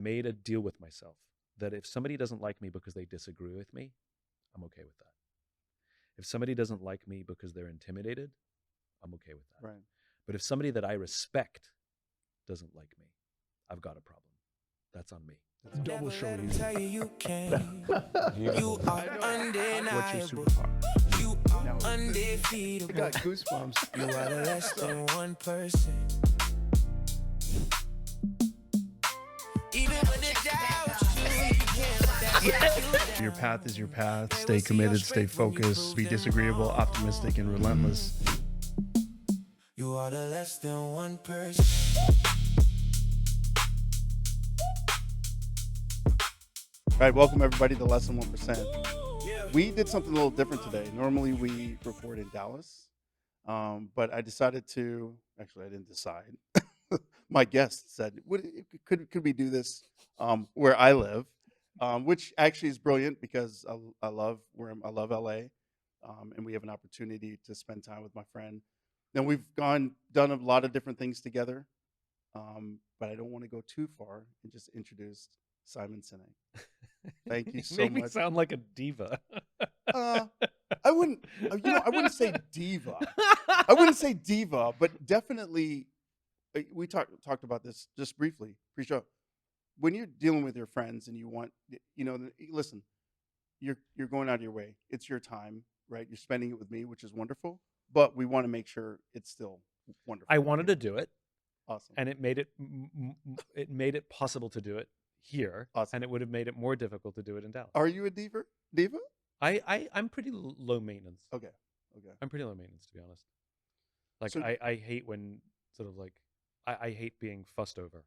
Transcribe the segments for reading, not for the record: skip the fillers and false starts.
made a deal with myself that if somebody doesn't like me because they disagree with me, I'm okay with that. If somebody doesn't like me because they're intimidated, I'm okay with that. Right. But if somebody that I respect doesn't like me, I've got a problem. That's on me. Double show you. Tell you you can. You You are What's your undeniable. superpower? You Now, are I undefeatable. got goosebumps. You are the less than 1%. Even when it doubts you, you can't let that get you down. Your path is your path. Stay committed, stay focused, be disagreeable, optimistic, and relentless. You are the less than 1%. All right, welcome everybody to Less Than 1%. We did something a little different today. Normally we record in Dallas, but I decided to, actually I didn't decide. My guest said, could we do this where I live? Which actually is brilliant because I love LA, and we have an opportunity to spend time with my friend. Then we've done a lot of different things together, but I don't want to go too far and just introduce Simon Sinek. Thank you so Make me much. sound like a diva. I wouldn't say diva. I wouldn't say diva, but definitely we talked about this just briefly pre-show. When you're dealing with your friends and you want, listen, you're going out of your way. It's your time, right? You're spending it with me, which is wonderful, but we want to make sure it's still wonderful. I wanted to do it, Awesome. and it made it possible to do it here, Awesome. and it would have made it more difficult to do it in Dallas. Are you a diva? I'm pretty low maintenance. Okay. I'm pretty low maintenance, to be honest. Like So- I hate when sort of like I hate being fussed over.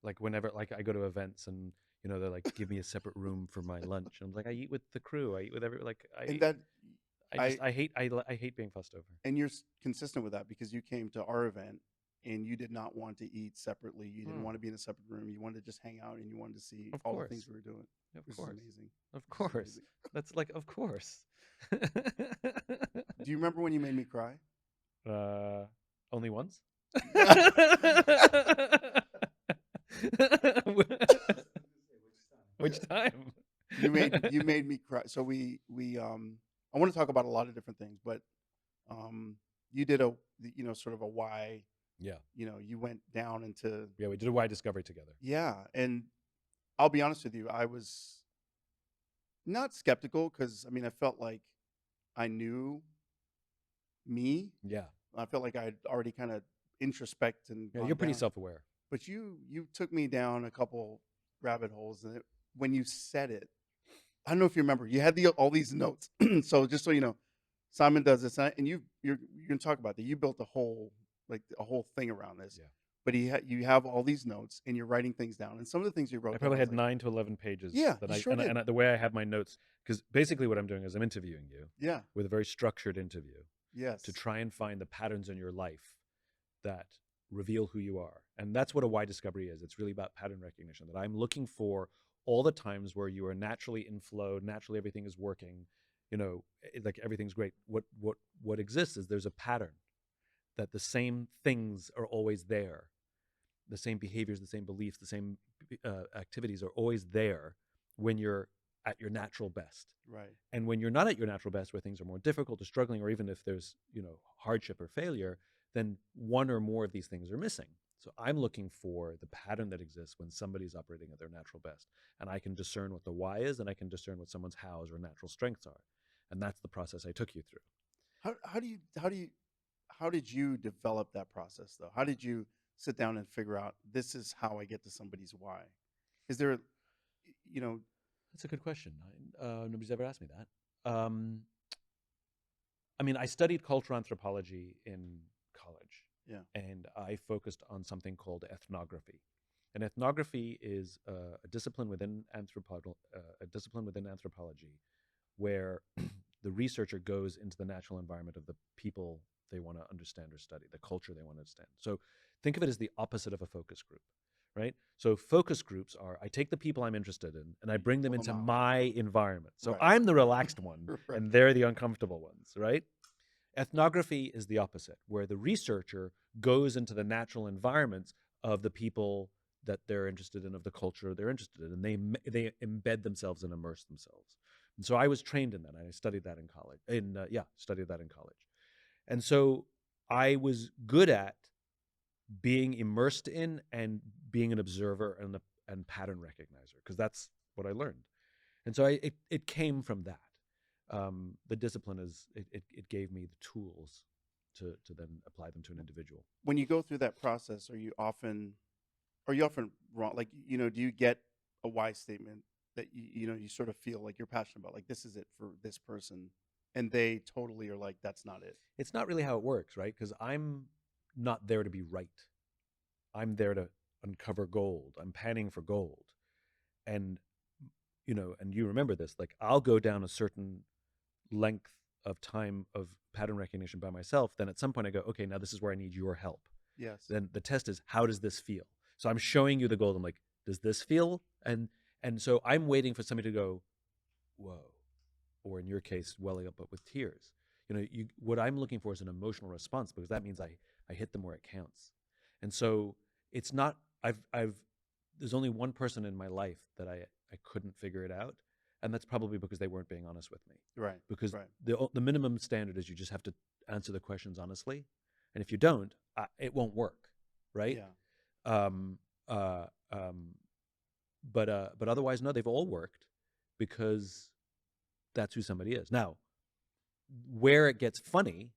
Like whenever like I go to events and they're like, give me a separate room for my lunch. And I'm like, I eat with the crew. I eat with I hate being fussed over. And you're consistent with that because you came to our event and you did not want to eat separately. You didn't want to be in a separate room. You wanted to just hang out and you wanted to see Of all course. the things we were doing. Of This course. is amazing. Of This is course. amazing. That's like, of course. Do you remember when you made me cry? Only once? Which time? You made me cry. So we I want to talk about a lot of different things, but you did sort of a why. Yeah. You went down into Yeah, we did a why discovery together. Yeah, and I'll be honest with you, I was not skeptical because I felt like I knew me. Yeah. I felt like I'd already kind of introspect and Yeah, gone you're pretty down. self-aware. But you took me down a couple rabbit holes, and when you said it, I don't know if you remember, you had all these notes. So just so you know, Simon does this, and you're gonna talk about that. You built a whole thing around this. Yeah. But you have all these notes, and you're writing things down, and some of the things you wrote. I probably down, had 9 to 11 pages. Yeah, that you I sure did. and the way I have my notes, because basically what I'm doing is I'm interviewing you. Yeah. With a very structured interview. Yes. To try and find the patterns in your life that reveal who you are. And that's what a why discovery is. It's really about pattern recognition, that I'm looking for all the times where you are naturally in flow, naturally everything is working, like everything's great. What exists is there's a pattern, that the same things are always there. The same behaviors, the same beliefs, the same activities are always there when you're at your natural best. Right. And when you're not at your natural best, where things are more difficult or struggling, or even if there's, hardship or failure, then one or more of these things are missing. So I'm looking for the pattern that exists when somebody's operating at their natural best. And I can discern what the why is, and I can discern what someone's hows or natural strengths are. And that's the process I took you through. How did you develop that process though? How did you sit down and figure out this is how I get to somebody's why? Is there, That's a good question. Nobody's ever asked me that. I studied cultural anthropology in college. Yeah. And I focused on something called ethnography. And ethnography is a discipline within anthropology, where the researcher goes into the natural environment of the people they want to understand or study, the culture they want to understand. So think of it as the opposite of a focus group, right? So focus groups are, I take the people I'm interested in and I bring them into my environment. So Right. I'm the relaxed one Right. and they're the uncomfortable ones, right? Ethnography is the opposite, where the researcher goes into the natural environments of the people that they're interested in, of the culture they're interested in, and they embed themselves and immerse themselves. And so I was trained in that. I studied that in college. Studied that in college. And so I was good at being immersed in and being an observer and pattern recognizer, because that's what I learned. And so it came from that. The discipline it gave me the tools to then apply them to an individual. When you go through that process, are you often wrong? Like, do you get a why statement that you sort of feel like you're passionate about, like this is it for this person, and they totally are like, that's not it? It's not really how it works, right? Because I'm not there to be right. I'm there to uncover gold. I'm panning for gold. And, and you remember this, like I'll go down a certain length of time of pattern recognition by myself. Then at some point I go, okay, now this is where I need your help. Yes. Then the test is, how does this feel? So I'm showing you the gold. I'm like, does this feel? And so I'm waiting for somebody to go, whoa, or in your case, welling up with tears. What I'm looking for is an emotional response, because that means I hit them where it counts. And so it's not, there's only one person in my life that I couldn't figure it out. And that's probably because they weren't being honest with me. Right. Because right. the minimum standard is you just have to answer the questions honestly. And if you don't, it won't work. Right. Yeah. But otherwise, no, they've all worked, because that's who somebody is. Now, where it gets funny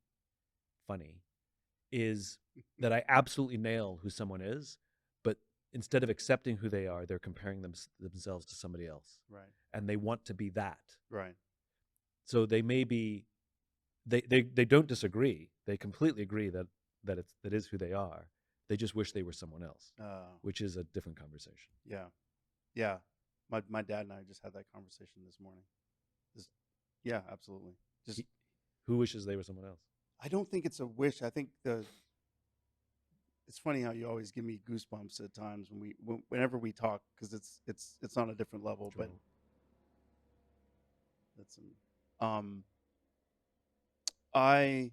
is that I absolutely nail who someone is, but instead of accepting who they are, they're comparing themselves to somebody else. Right. And they want to be that. Right. So they may be, they don't disagree. They completely agree that is who they are. They just wish they were someone else, which is a different conversation. Yeah. Yeah. My dad and I just had that conversation this morning. Yeah, absolutely. Who wishes they were someone else? I don't think it's a wish. I think it's funny how you always give me goosebumps at times whenever we talk, because it's on a different level. Sure. But that's I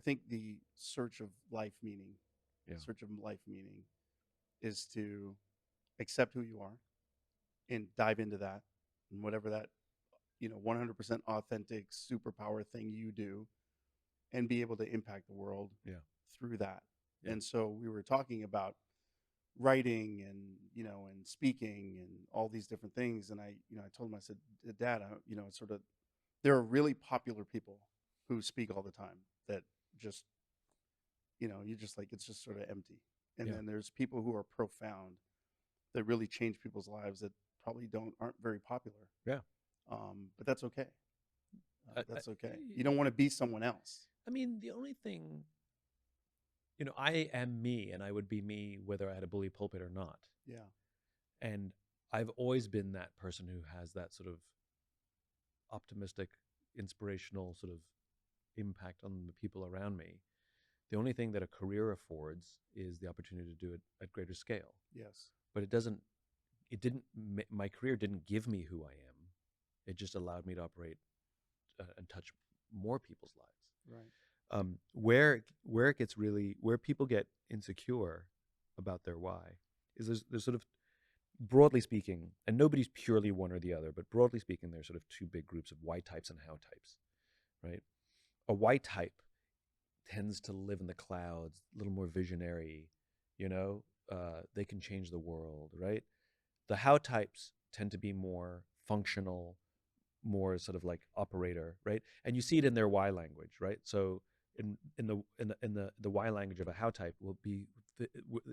think the search of life meaning is to accept who you are and dive into that, and whatever that 100% authentic superpower thing you do, and be able to impact the world through that. Yeah. And so we were talking about writing and and speaking and all these different things, and I told him, I said, Dad, it's sort of, there are really popular people who speak all the time that just you just like, it's just sort of empty. And then there's people who are profound that really change people's lives that probably aren't very popular. Yeah. But that's okay. That's okay. You don't want to be someone else. I mean, the only thing, I am me, and I would be me whether I had a bully pulpit or not. Yeah. And I've always been that person who has that sort of optimistic, inspirational sort of impact on the people around me. The only thing that a career affords is the opportunity to do it at greater scale. Yes. But my career didn't give me who I am. It just allowed me to operate and touch more people's lives. Right. Where people get insecure about their why is there's sort of, broadly speaking, and nobody's purely one or the other, but broadly speaking, there's sort of two big groups of why types and how types, right? A why type tends to live in the clouds, a little more visionary, they can change the world, right? The how types tend to be more functional, more sort of like operator, right? And you see it in their why language, right? So in the why language of a how type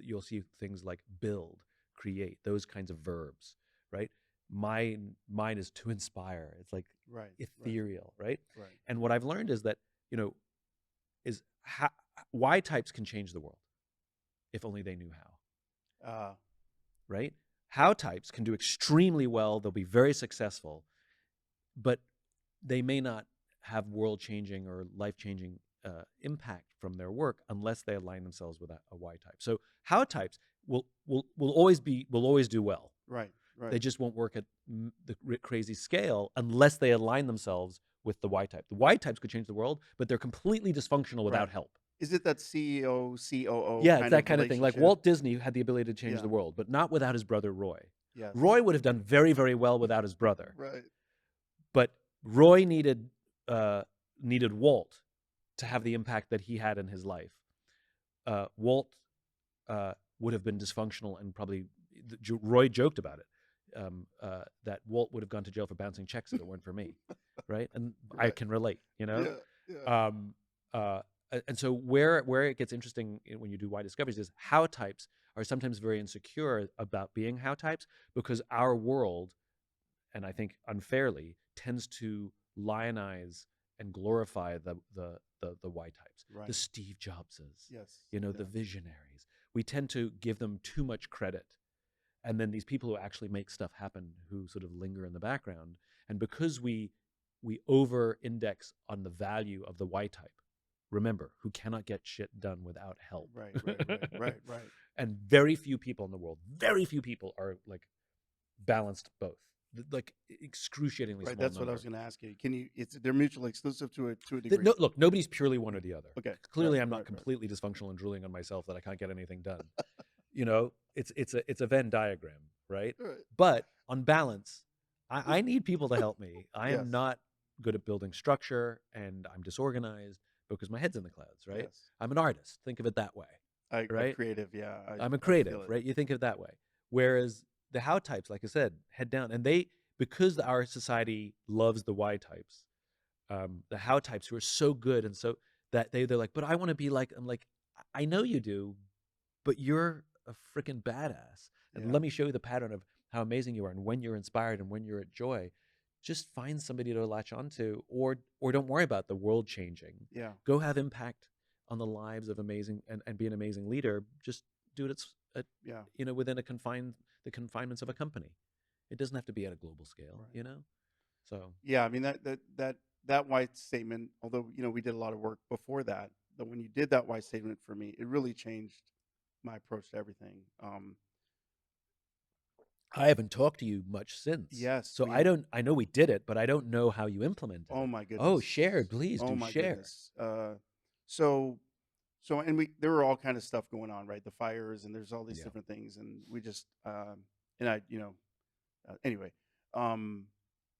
you'll see things like build, create, those kinds of verbs, right? Mine is to inspire. It's like ethereal, right? Right. And what I've learned is that is why types can change the world if only they knew how. Right? How types can do extremely well. They'll be very successful, but they may not have world-changing or life-changing impact from their work unless they align themselves with a Y type. So how types will always do well. Right. They just won't work at the crazy scale unless they align themselves with the Y type. The Y types could change the world, but they're completely dysfunctional without help. Is it that CEO, COO Yeah, it's kind that of kind of thing. Like relationship? Walt Disney had the ability to change Yeah. the world, but not without his brother Roy. Yes. Roy would have done very, very well without his brother, Right. but Roy needed Walt to have the impact that he had in his life. Walt would have been dysfunctional, and probably Roy joked about it, that Walt would have gone to jail for bouncing checks if it weren't for me, right? And I Right. can relate, you know. Yeah. Yeah. And so where it gets interesting when you do why discoveries is how types are sometimes very insecure about being how types, because our world, and I think unfairly, tends to lionize and glorify the Y types, the Right. Steve Jobses, Yes. the Yeah. visionaries. We tend to give them too much credit, and then these people who actually make stuff happen, who sort of linger in the background, and because we over-index on the value of the Y type. Remember, who cannot get shit done without help. Right. And very few people in the world, very few people are like balanced both. Like excruciatingly Right. small That's what I number. was going to ask you. Can you? They're mutually exclusive to a degree. Look, nobody's purely one or the other. Okay. Clearly, Right, I'm not right. completely dysfunctional and drooling on myself that I can't get anything done. It's a Venn diagram, right? Right. But on balance, I need people to help me. I Yes. am not good at building structure, and I'm disorganized because my head's in the clouds, right? Yes. I'm an artist. Think of it that way. I'm Right? creative. Yeah. I'm a I creative, feel it. right? You think of it that way. Whereas the how types, like I said, head down, and because our society loves the Y types, the how types who are so good and so that they're like, but I want to be like. I'm like, I know you do, but you're a freaking badass, and Yeah. let me show you the pattern of how amazing you are, and when you're inspired and when you're at joy. Just find somebody to latch onto, or don't worry about the world changing. Yeah. Go have impact on the lives of amazing and be an amazing leader. Just do it Yeah. within the confinements of a company. It doesn't have to be at a global scale, Right. So Yeah. I mean that white statement. Although we did a lot of work before that, but when you did that white statement for me, it really changed my approach to everything. I haven't talked to you much since. Yes. So I know we did it, but I don't know how you implemented it. Oh my goodness. Oh, share, please Oh do my share. goodness. So and there were all kind of stuff going on, right? The fires, and there's all these Yeah. different things, and we just and I anyway, um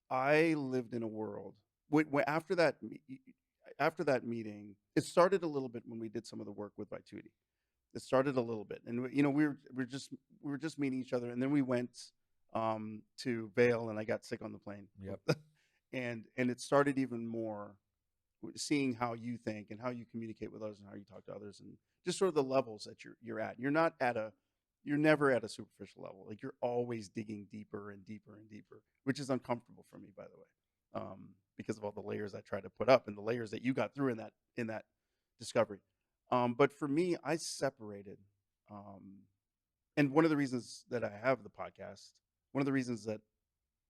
I lived in a world after that meeting. It started a little bit when we did some of the work with Vituity. It started a little bit, and we were just meeting each other, and then we went to Vail, and I got sick on the plane. Yep. and it started even more seeing how you think and how you communicate with others and how you talk to others, and just sort of the levels that you're at. You're never at a superficial level. Like, you're always digging deeper and deeper and deeper, which is uncomfortable for me, by the way, because of all the layers I try to put up and the layers that you got through in that discovery. But for me, I separated, and one of the reasons that I have the podcast, one of the reasons that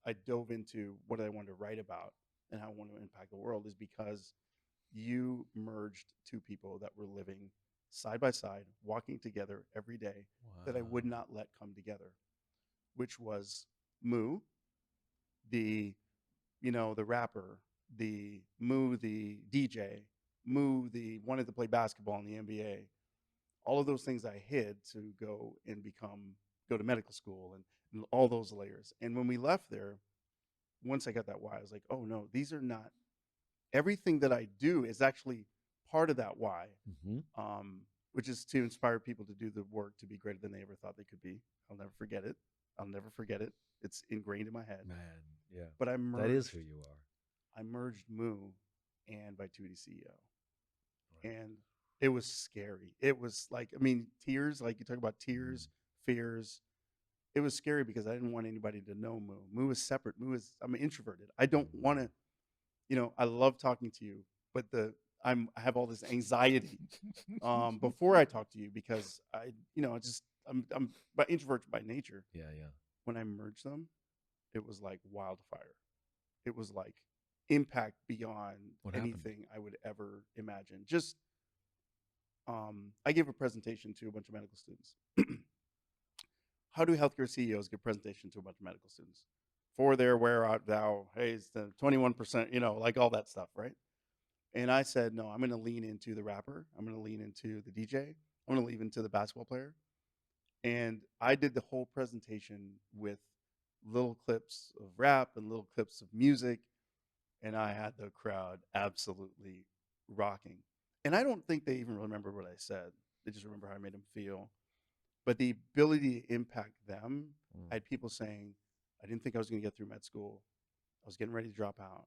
I dove into what I wanted to write about and how I want to impact the world is because you merged two people that were living side by side, walking together every day, that I would not let come together, which was Moo, the rapper, the Moo, the DJ, Moo, the wanted to play basketball in the NBA. All of those things I hid to go to medical school and all those layers. And when we left there, once I got that why, I was like, oh no, these are not, everything that I do is actually part of that why, which is to inspire people to do the work to be greater than they ever thought they could be. I'll never forget it. It's ingrained in my head. Man, yeah. But that is who you are. I merged Moo and Vituity CEO. Right. And it was scary. It was like, tears, like you talk about tears, fears. It was scary because I didn't want anybody to know Moo. Moo is separate. I'm introverted. I don't want to, I love talking to you, but I have all this anxiety before I talk to you because I'm introvert by nature. Yeah. When I merged them, it was like wildfire. It was like impact beyond anything I would ever imagine. Just, I gave a presentation to a bunch of medical students. How do healthcare CEOs give presentation to a bunch of medical students? For their where art thou? Hey, it's the 21%, like all that stuff, right? And I said, no, I'm going to lean into the rapper. I'm going to lean into the DJ. I'm going to lean into the basketball player. And I did the whole presentation with little clips of rap and little clips of music. And I had the crowd absolutely rocking. And I don't think they even remember what I said. They just remember how I made them feel. But the ability to impact them, I had people saying, I didn't think I was going to get through med school. I was getting ready to drop out.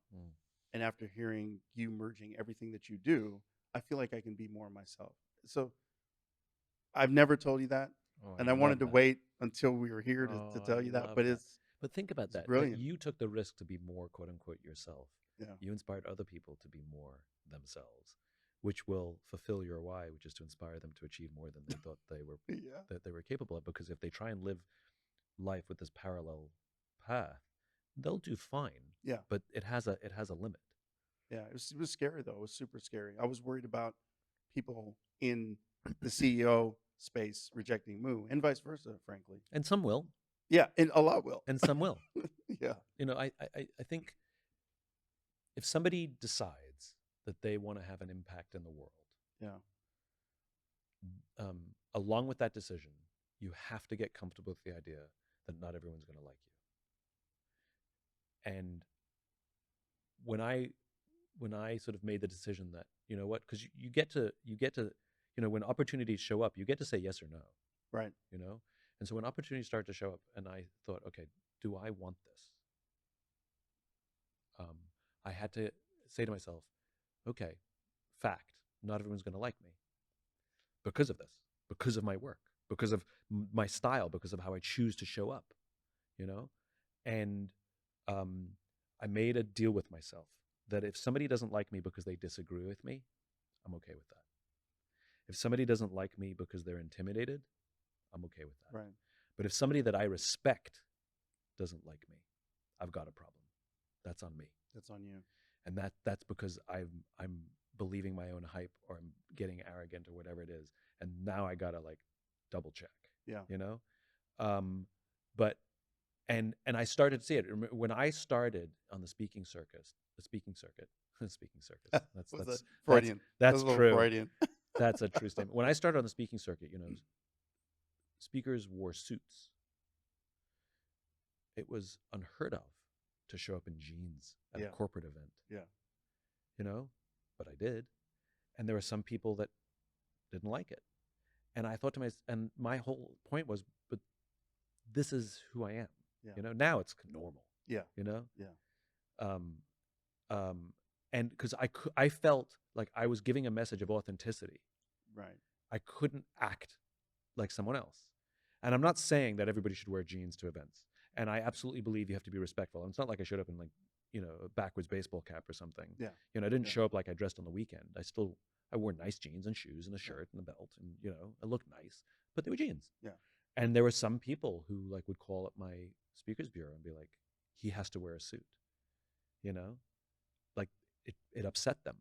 And after hearing you merging everything that you do, I feel like I can be more myself. So I've never told you that. Oh, And I wanted to wait until we were here to tell you that. But but think about that. brilliant. You took the risk to be more quote unquote yourself. Yeah. You inspired other people to be more themselves, which will fulfill your why, which is to inspire them to achieve more than they thought they were that they were capable of. Because if they try and live life with this parallel path, they'll do fine. Yeah. But it has a limit. Yeah. It was scary though. It was super scary. I was worried about people in the CEO space rejecting Moo and vice versa, frankly. And some will. Yeah, and a lot will. And some will. Yeah. You know, I think if somebody decides that they want to have an impact in the world, along with that decision, you have to get comfortable with the idea that not everyone's going to like you. And when I sort of made the decision that, you know what, because you get to, you know, when opportunities show up, you get to say yes or no. Right. You know? And so when opportunities start to show up, and I thought, okay, do I want this? I had to say to myself, okay, fact, not everyone's going to like me because of this, because of my work, because of my style, because of how I choose to show up, you know? And I made a deal with myself that if somebody doesn't like me because they disagree with me, I'm okay with that. If somebody doesn't like me because they're intimidated, I'm okay with that. Right. But if somebody that I respect doesn't like me, I've got a problem. That's on me. That's on you. And that's because I'm believing my own hype, or I'm getting arrogant, or whatever it is. And now I gotta like double check. Yeah. You know? But and I started to see it. When I started on the speaking circuit. That's Freudian. That's true. Freudian. That's a true statement. When I started on the speaking circuit, you know, speakers wore suits. It was unheard of to show up in jeans at a corporate event. Yeah. You know, but I did. And there were some people that didn't like it. And I thought to myself, and my whole point was, but this is who I am. Yeah. You know, now it's normal. Yeah. You know? Yeah. And because I felt like I was giving a message of authenticity. Right. I couldn't act like someone else. And I'm not saying that everybody should wear jeans to events. And I absolutely believe you have to be respectful. And it's not like I showed up in like, you know, a backwards baseball cap or something. Yeah. You know, I didn't show up like I dressed on the weekend. I wore nice jeans and shoes and a shirt and a belt, and, you know, I looked nice, but they were jeans. Yeah. And there were some people who like would call up my speakers bureau and be like, he has to wear a suit, you know, like it upset them.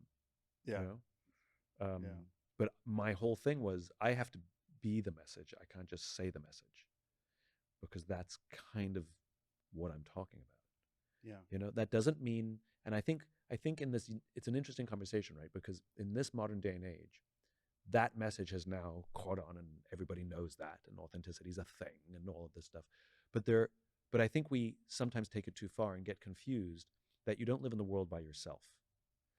Yeah. You know? But my whole thing was, I have to be the message. I can't just say the message, because that's kind of what I'm talking about. Yeah. You know, that doesn't mean, and I think in this, it's an interesting conversation, right? Because in this modern day and age, that message has now caught on, and everybody knows that, and authenticity is a thing, and all of this stuff. But I think we sometimes take it too far and get confused that you don't live in the world by yourself.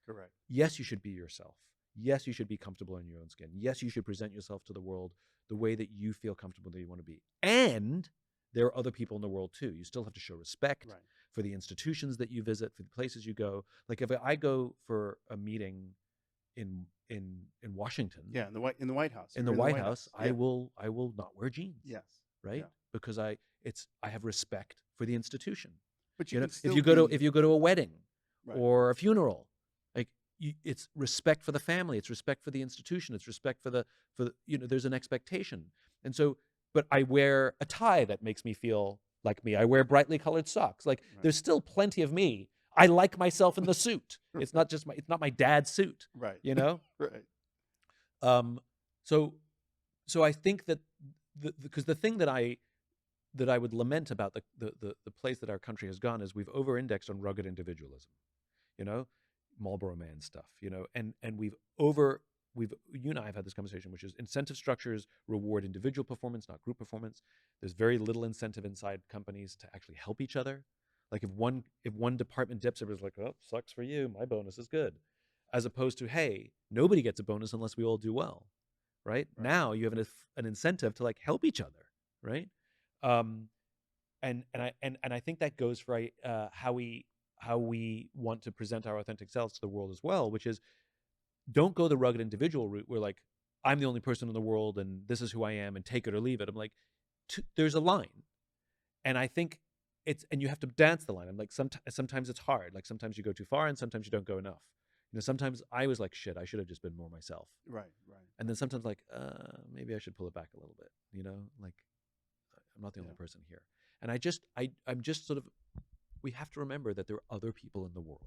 Correct. Yes, you should be yourself. Yes, you should be comfortable in your own skin. Yes, you should present yourself to the world the way that you feel comfortable that you want to be. And there are other people in the world too. You still have to show respect for the institutions that you visit, for the places you go. Like if I go for a meeting in Washington, in the White House, in the White House, I will not wear jeans. Yes, right, because I have respect for the institution. But you know, if you go to a wedding or a funeral, like it's respect for the family, it's respect for the institution, it's respect for the you know, there's an expectation. And so, but I wear a tie that makes me feel like me. I wear brightly colored socks. Like there's still plenty of me. I like myself in the suit. It's not just it's not my dad's suit. Right. You know? Right. So I think that because the thing that I would lament about the place that our country has gone is we've over-indexed on rugged individualism. You know, Marlboro Man stuff, and we've you and I have had this conversation, which is incentive structures reward individual performance, not group performance. There's very little incentive inside companies to actually help each other. Like if one department dips, everybody's like, oh, sucks for you, my bonus is good. As opposed to, hey, nobody gets a bonus unless we all do well, right? Now you have an incentive to like help each other, right? And I think that goes for how we want to present our authentic selves to the world as well, which is, don't go the rugged individual route where like I'm the only person in the world and this is who I am and take it or leave it. I'm like, there's a line, and I think and you have to dance the line. I'm like, sometimes it's hard. Like sometimes you go too far and sometimes you don't go enough. Sometimes I was like, shit, I should have just been more myself. Right. And then sometimes like, maybe I should pull it back a little bit. Like I'm not the only person here. And I'm just sort of, we have to remember that there are other people in the world.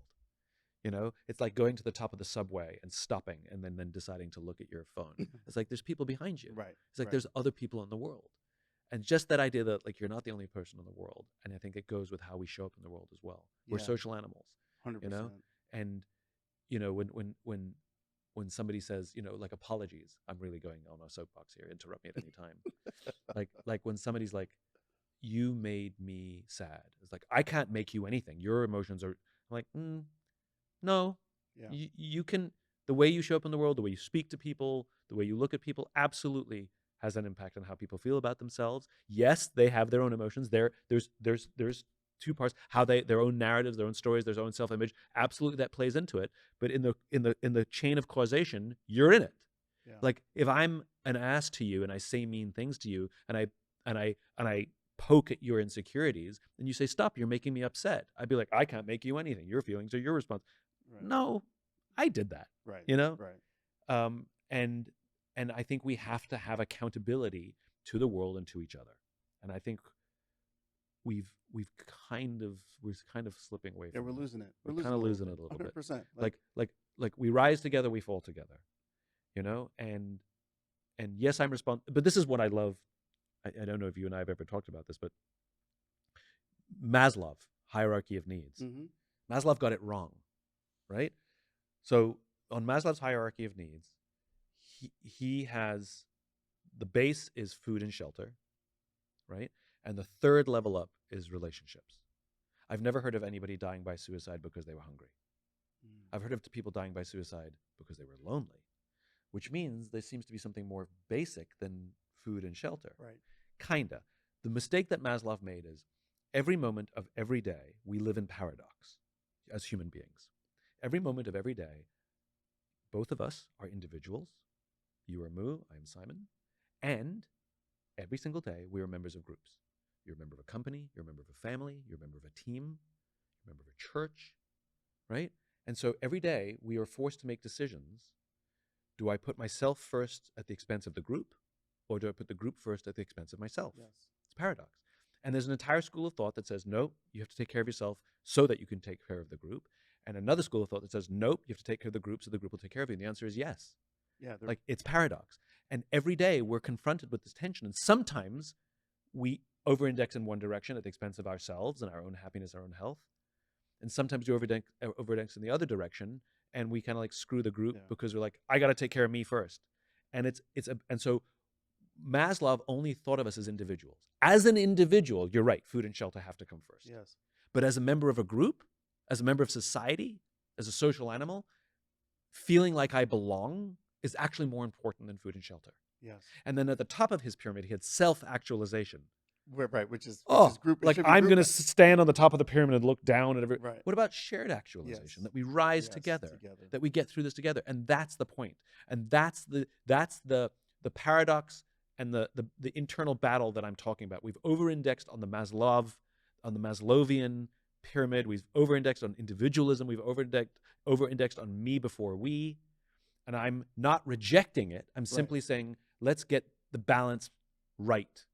It's like going to the top of the subway and stopping and then deciding to look at your phone. It's like there's people behind you. Right. It's like there's other people in the world. And just that idea that like you're not the only person in the world. And I think it goes with how we show up in the world as well. We're social animals. 100%. And when somebody says, like apologies, I'm really going on a soapbox here, interrupt me at any time. like when somebody's like, you made me sad. It's like, I can't make you anything. Your emotions are I'm like, no. Yeah. You can, the way you show up in the world, the way you speak to people, the way you look at people, absolutely has an impact on how people feel about themselves. Yes, they have their own emotions. There's two parts, how their own narratives, their own stories, their own self-image. Absolutely, that plays into it. But in the chain of causation, you're in it. Yeah. Like if I'm an ass to you and I say mean things to you and I poke at your insecurities and you say, stop, you're making me upset. I'd be like, I can't make you anything. Your feelings are your response. Right. No, I did that. Right. Right. And I think we have to have accountability to the world and to each other. And I think we're kind of slipping away from we're losing it. We're kind of losing it a little 100%. bit. Like we rise together, we fall together. And yes, I'm responsible. But this is what I love. I don't know if you and I have ever talked about this, but Maslow, hierarchy of needs. Mm-hmm. Maslow got it wrong, right? So on Maslow's hierarchy of needs, he has, the base is food and shelter, right? And the third level up is relationships. I've never heard of anybody dying by suicide because they were hungry. I've heard of people dying by suicide because they were lonely, which means there seems to be something more basic than food and shelter. Right. Kinda. The mistake that Maslow made is every moment of every day, we live in paradox as human beings. Every moment of every day, both of us are individuals. You are Mu, I am Simon. And every single day, we are members of groups. You're a member of a company, you're a member of a family, you're a member of a team, you're a member of a church, right? And so every day, we are forced to make decisions. Do I put myself first at the expense of the group? Or do I put the group first at the expense of myself? Yes. It's a paradox. And there's an entire school of thought that says, no, you have to take care of yourself so that you can take care of the group. And another school of thought that says, nope, you have to take care of the group so the group will take care of you. And the answer is yes. Yeah, like it's paradox. And every day we're confronted with this tension. And sometimes we over-index in one direction at the expense of ourselves and our own happiness, our own health. And sometimes we over-index in the other direction and we kind of like screw the group because we're like, I got to take care of me first. And and so Maslow only thought of us as individuals. As an individual, you're right, food and shelter have to come first. Yes. But as a member of a group, as a member of society, as a social animal, feeling like I belong is actually more important than food and shelter. Yes. And then at the top of his pyramid, he had self-actualization. Right, which is group. Like I'm going to stand on the top of the pyramid and look down at everyone. Right. What about shared actualization? That we rise together, that we get through this together. And that's the point. And that's the paradox and the internal battle that I'm talking about. We've over-indexed on the Maslowian pyramid. We've over-indexed on individualism. We've over-indexed on me before we. And I'm not rejecting it. I'm simply saying, let's get the balance right.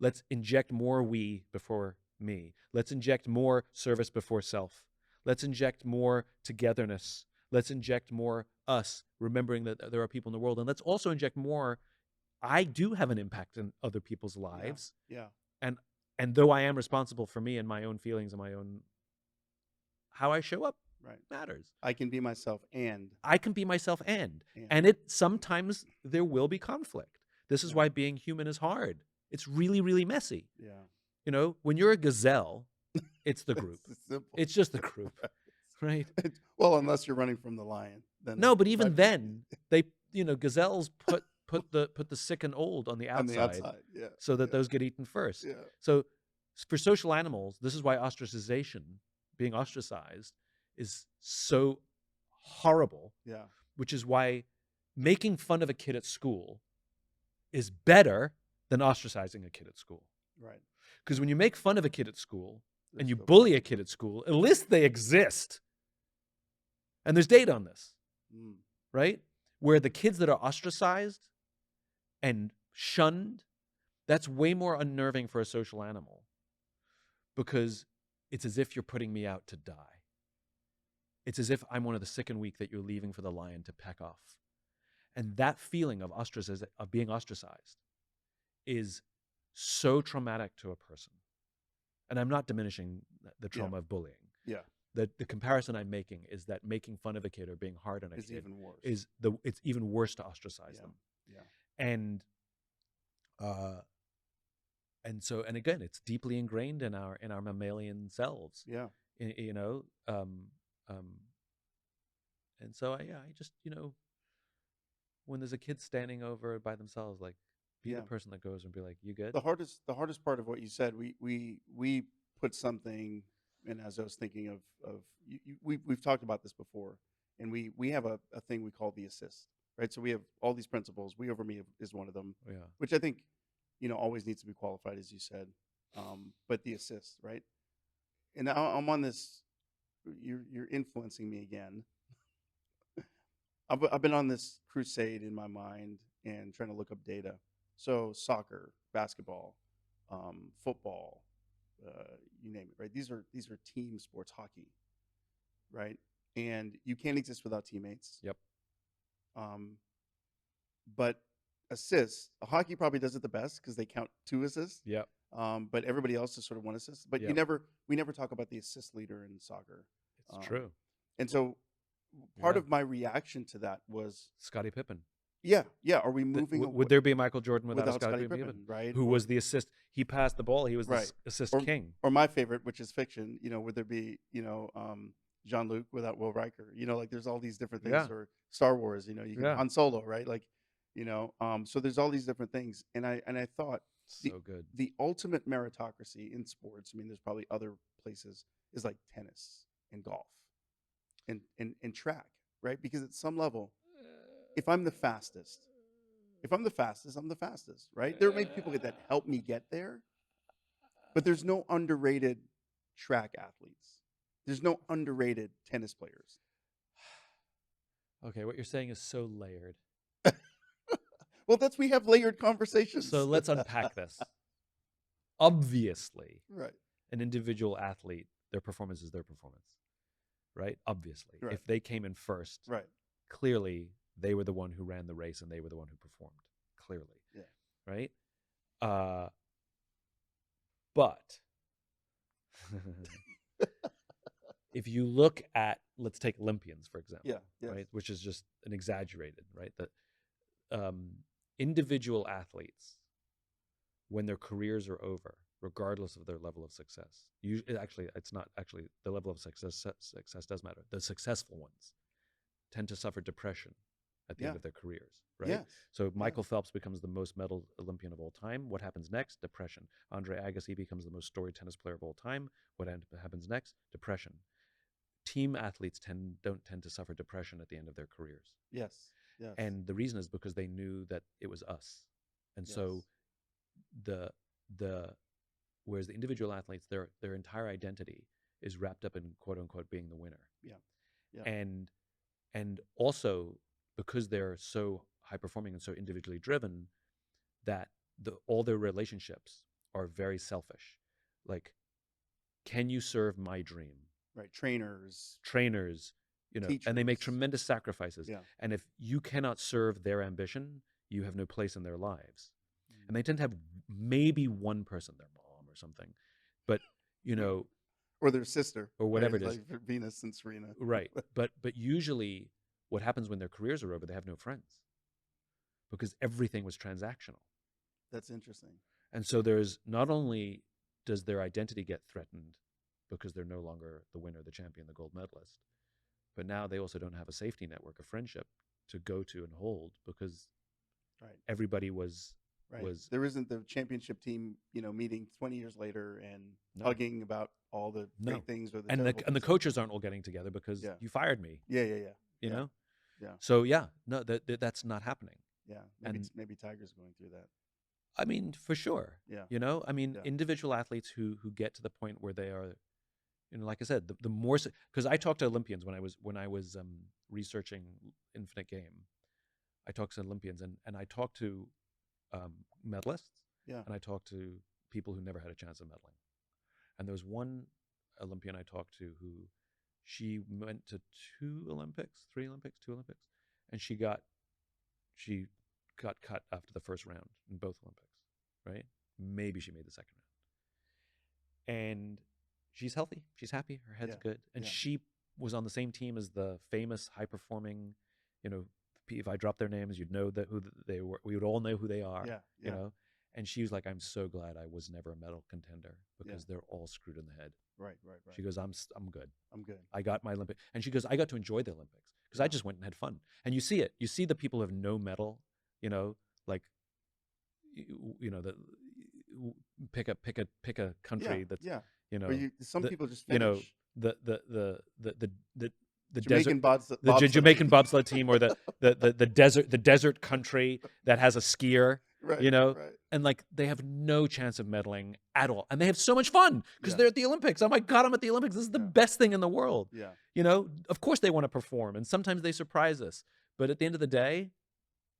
Let's inject more we before me. Let's inject more service before self. Let's inject more togetherness. Let's inject more us, remembering that there are people in the world. And let's also inject more, I do have an impact in other people's lives. Yeah. And though I am responsible for me and my own feelings and my own, how I show up Right. matters. I can be myself and I can be myself and it sometimes there will be conflict. This is Yeah. why being human is hard. It's really, really messy. yeah. You know, when you're a gazelle, it's the group. It's simple. It's just the group, right? Well, unless you're running from the lion, then No, but it even might be then, they, gazelles put the sick and old on the on outside, the outside. Yeah. so that yeah, those get eaten first. Yeah. So for social animals, this is why ostracization, being ostracized, is so horrible, Yeah. which is why making fun of a kid at school is better than ostracizing a kid at school. Right. Because when you make fun of a kid at school They're and you still bully a kid at school, at least they exist. And there's data on this, Mm. right? Where the kids that are ostracized and shunned, that's way more unnerving for a social animal, because it's as if you're putting me out to die. It's as if I'm one of the sick and weak that you're leaving for the lion to peck off. And that feeling of being ostracized is so traumatic to a person. And I'm not diminishing the trauma of bullying. Yeah. The comparison I'm making is that making fun of a kid or being hard on a It's kid even worse. it's even worse to ostracize Yeah. them. Yeah. And again, it's deeply ingrained in our mammalian selves. Yeah. And so I just, when there's a kid standing over by themselves, like, be Yeah. the person that goes and be like, you good? The hardest part of what you said, we put something, and as I was thinking of we've talked about this before, and we have a thing we call the assist, right? So we have all these principles. We over me is one of them, Yeah. which I think always needs to be qualified, as you said. But the assist, right? And I'm on this. You're influencing me again. I've been on this crusade in my mind and trying to look up data. So soccer, basketball, football, you name it, right? These are team sports, hockey, right? And you can't exist without teammates. Yep. But assists, hockey probably does it the best because they count 2 assists. Yep. But everybody else is sort of 1 assist. But Yep. we never talk about the assist leader in soccer. It's true. And so part Yeah. of my reaction to that was, Scottie Pippen. yeah, are we moving away Would there be a Michael Jordan without a without Scottie Scottie Pippen? right? Who was the assist? He passed the ball. He was the Right. assist Or- king. Or my favorite, which is fiction, would there be, Jean-Luc without Will Riker? Like there's all these different things. Yeah. Or Star Wars, you can Yeah. Han Solo, right? Like, so there's all these different things. And I thought So good. the ultimate meritocracy in sports, I mean, there's probably other places, is like tennis and golf and track, right? Because at some level, if I'm the fastest, I'm the fastest, right? There may be people that help me get there, but there's no underrated track athletes. There's no underrated tennis players. Okay, what you're saying is so layered. Well, we have layered conversations. So let's unpack this. Obviously, Right. an individual athlete, their performance is their performance, right? Obviously. Right. If they came in first, Right. clearly they were the one who ran the race and they were the one who performed, clearly. Yeah. Right? But if you look at, let's take Olympians, for example, Yeah. Yes. right? Which is just an exaggerated, right? That individual athletes, when their careers are over, regardless of their level of success, it's not actually the level of success. Success does matter. The successful ones tend to suffer depression at the end Yeah. of their careers, right? Yes. So Michael Phelps becomes the most medal Olympian of all time. What happens next? Depression. Andre Agassi becomes the most storied tennis player of all time. What happens next? Depression. Team athletes don't tend to suffer depression at the end of their careers. Yes. Yes. And the reason is because they knew that it was us. And so whereas the individual athletes, their entire identity is wrapped up in quote unquote being the winner. Yeah. Yeah. And also because they're so high performing and so individually driven, that all their relationships are very selfish. Like, can you serve my dream? Right. Trainers, and they make teachers. tremendous sacrifices. Yeah. And if you cannot serve their ambition, you have no place in their lives. And they tend to have maybe one person, their mom or something, but or their sister, or whatever right? it is. Like Venus and Serena. Right. But usually what happens when their careers are over, they have no friends because everything was transactional. That's interesting. And so there's not only does their identity get threatened because they're no longer the winner, the champion, the gold medalist, but now they also don't have a safety network of friendship to go to and hold because Right. everybody was there isn't the championship team, meeting 20 years later and No. hugging about all the great things or the and terrible the things. coaches aren't all getting together because Yeah. you fired me, Yeah. you know? Yeah. So yeah, no, that's not happening. Yeah. And- Maybe Tiger's going through that. I mean, for sure. Yeah. I mean, Yeah. individual athletes who get to the point where they are, like I said, the more, because I talked to Olympians when I was researching Infinite Game. I talked to Olympians and I talked to medalists. Yeah. And I talked to people who never had a chance of medaling. And there was one Olympian I talked to who she went to 2 Olympics, and she got cut after the first round in both Olympics, right? Maybe she made the second round. And she's healthy. She's happy. Her head's good. And she was on the same team as the famous high-performing, if I drop their names, you'd know who they were. We would all know who they are, you know? And she was like, I'm so glad I was never a medal contender because they're all screwed in the head. Right. She goes, I'm good. I'm good. I got my Olympic. And she goes, I got to enjoy the Olympics because I just went and had fun. And you see it. You see the people who have no medal, like, the pick a country that's, some people just finish. The Jamaican desert, the Jamaican bobsled team, or the desert country that has a skier, right. and like they have no chance of medaling at all, and they have so much fun because they're at the Olympics. Oh my God, I'm at the Olympics. This is the best thing in the world. Yeah. Of course they want to perform, and sometimes they surprise us, but at the end of the day,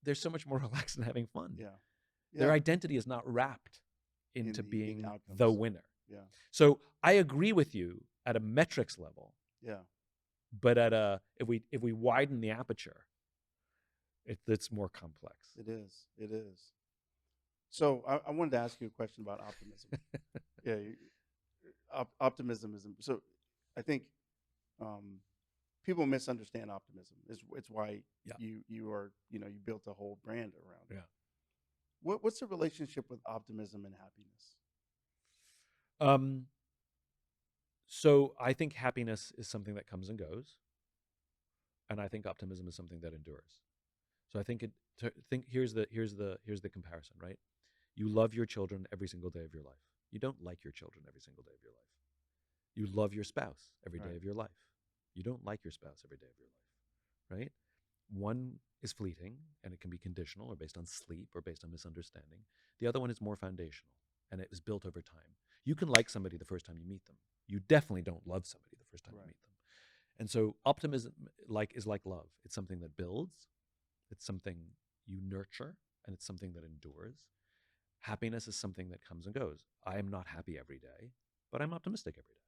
they're so much more relaxed and having fun. Yeah. Their identity is not wrapped into in being the outcomes. the winner. Yeah. So I agree with you at a metrics level. Yeah. But if we widen the aperture, it's more complex. It is. So I wanted to ask you a question about optimism. Optimism is so. I think people misunderstand optimism. It's why you are you built a whole brand around it. Yeah. What's the relationship with optimism and happiness? So I think happiness is something that comes and goes, and I think optimism is something that endures. So I think here's the comparison, right? You love your children every single day of your life. You don't like your children every single day of your life. You love your spouse every day of your life. You don't like your spouse every day of your life, right? One is fleeting, and it can be conditional or based on sleep or based on misunderstanding. The other one is more foundational, and it is built over time. You can like somebody the first time you meet them. You definitely don't love somebody the first time you meet them. And so optimism is like love. It's something that builds. It's something you nurture, and it's something that endures. Happiness is something that comes and goes. I am not happy every day, but I'm optimistic every day.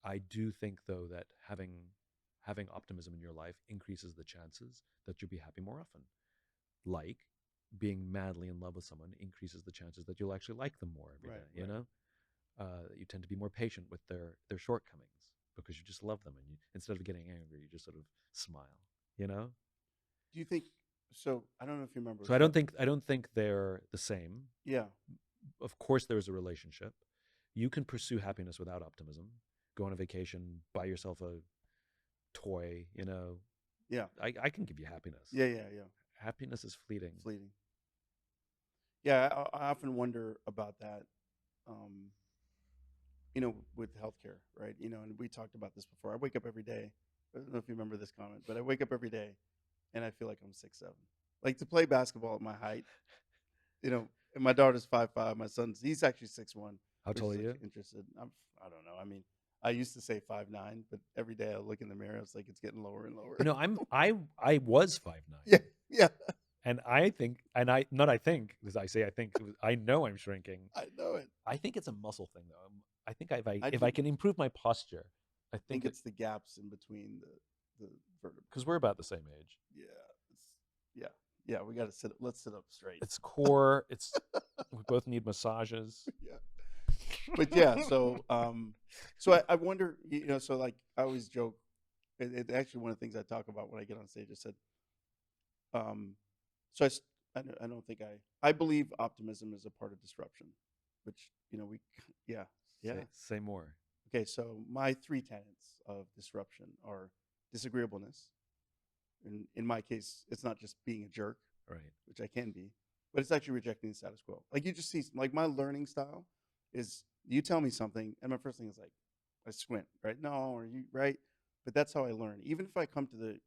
I do think, though, that having optimism in your life increases the chances that you'll be happy more often. Like being madly in love with someone increases the chances that you'll actually like them more every day. You know, you tend to be more patient with their shortcomings because you just love them, and instead of getting angry, you just sort of smile. You know. Do you think so? I don't know if you remember. So I don't think they're the same. Yeah. Of course, there is a relationship. You can pursue happiness without optimism. Go on a vacation, buy yourself a toy. Yeah. I can give you happiness. Yeah. Happiness is fleeting. Yeah, I often wonder about that. With healthcare, right? And we talked about this before. I wake up every day. I don't know if you remember this comment, but I wake up every day, and I feel like I'm 6'7". Like to play basketball at my height, and my daughter's 5'5". My he's actually 6'1". How tall are you? Interested. I don't know. I mean, I used to say 5'9", but every day I look in the mirror, it's like it's getting lower and lower. I was 5'9". Yeah. And because I say I think, I know I'm shrinking. I know it. I think it's a muscle thing, though. I think if I can improve my posture, I think it's the gaps in between the vertebrae. Because we're about the same age. Yeah. We got to sit. Let's sit up straight. It's core. We both need massages. Yeah. But yeah, so I wonder, so like I always joke. It actually one of the things I talk about when I get on stage. I said, um, so I don't think I believe optimism is a part of disruption, which yeah, yeah. Say more. Okay, so my 3 tenets of disruption are disagreeableness. In my case, it's not just being a jerk, Right. which I can be, but it's actually rejecting the status quo. Like you just see, like my learning style is you tell me something, and my first thing is like, I squint, right? No, are you right? But that's how I learn. Even if I come to the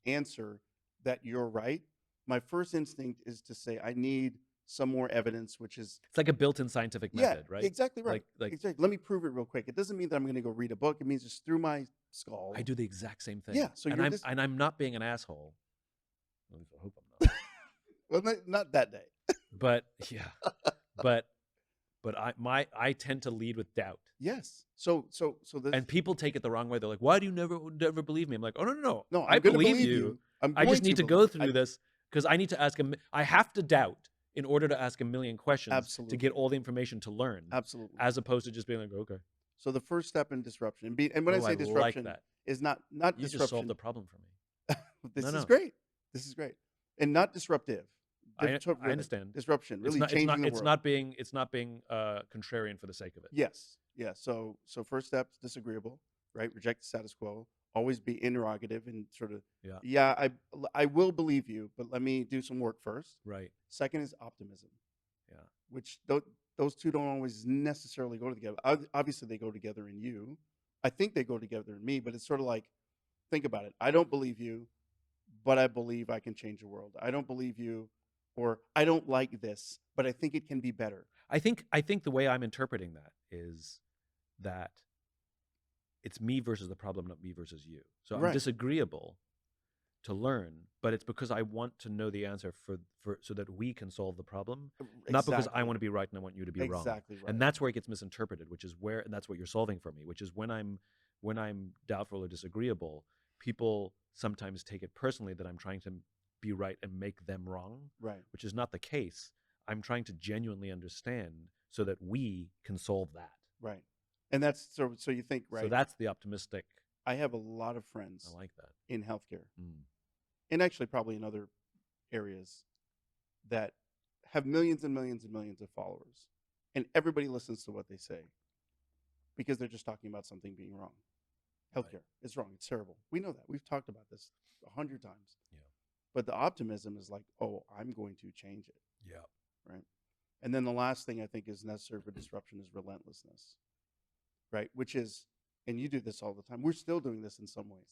answer that you're right, my first instinct is to say I need some more evidence, which is It's like a built-in scientific method, right? exactly right. Like Exactly. Let me prove it real quick. It doesn't mean that I'm going to go read a book. It means just through my skull. I do the exact same thing. Yeah. So and I'm not being an asshole. At least I hope I'm not. well, not that day. But yeah, but I tend to lead with doubt. Yes. So this. And people take it the wrong way. They're like, "Why do you never believe me?" I'm like, "Oh no. No, I I'm gonna believe you. I just need to go through this because I need to ask I have to doubt in order to ask a million questions Absolutely. to get all the information to learn. Absolutely. As opposed to just being like, okay. So the first step in disruption, and when I say disruption, like that. is not You disruption. just solved the problem for me. This No. is great. This is great, and not disruptive. I understand. Disruption, really changing the world. It's not being contrarian for the sake of it. Yes. Yeah. So first step, disagreeable, right? Reject the status quo. Always be interrogative and sort of, I will believe you, but let me do some work first. Right. Second is optimism. Yeah. Which those two don't always necessarily go together. Obviously, they go together in you. I think they go together in me, but it's sort of like, think about it. I don't believe you, but I believe I can change the world. I don't believe you, or I don't like this, but I think it can be better. I think the way I'm interpreting that is that it's me versus the problem, not me versus you. So I'm disagreeable to learn, but it's because I want to know the answer for so that we can solve the problem, not because I want to be right and I want you to be wrong. Exactly right. And that's where it gets misinterpreted, and that's what you're solving for me, which is when I'm doubtful or disagreeable, people sometimes take it personally that I'm trying to be right and make them wrong, right? Which is not the case. I'm trying to genuinely understand so that we can solve that. Right. And that's so you think, right? So that's the optimistic. I have a lot of friends I like that. In healthcare. And actually probably in other areas that have millions and millions and millions of followers. And everybody listens to what they say because they're just talking about something being wrong. Healthcare, it's wrong. It's terrible. We know that. We've talked about this 100 times. Yeah. But the optimism is like, oh, I'm going to change it. Yeah. Right. And then the last thing I think is necessary for disruption is relentlessness. Right. Which is, and you do this all the time. We're still doing this in some ways.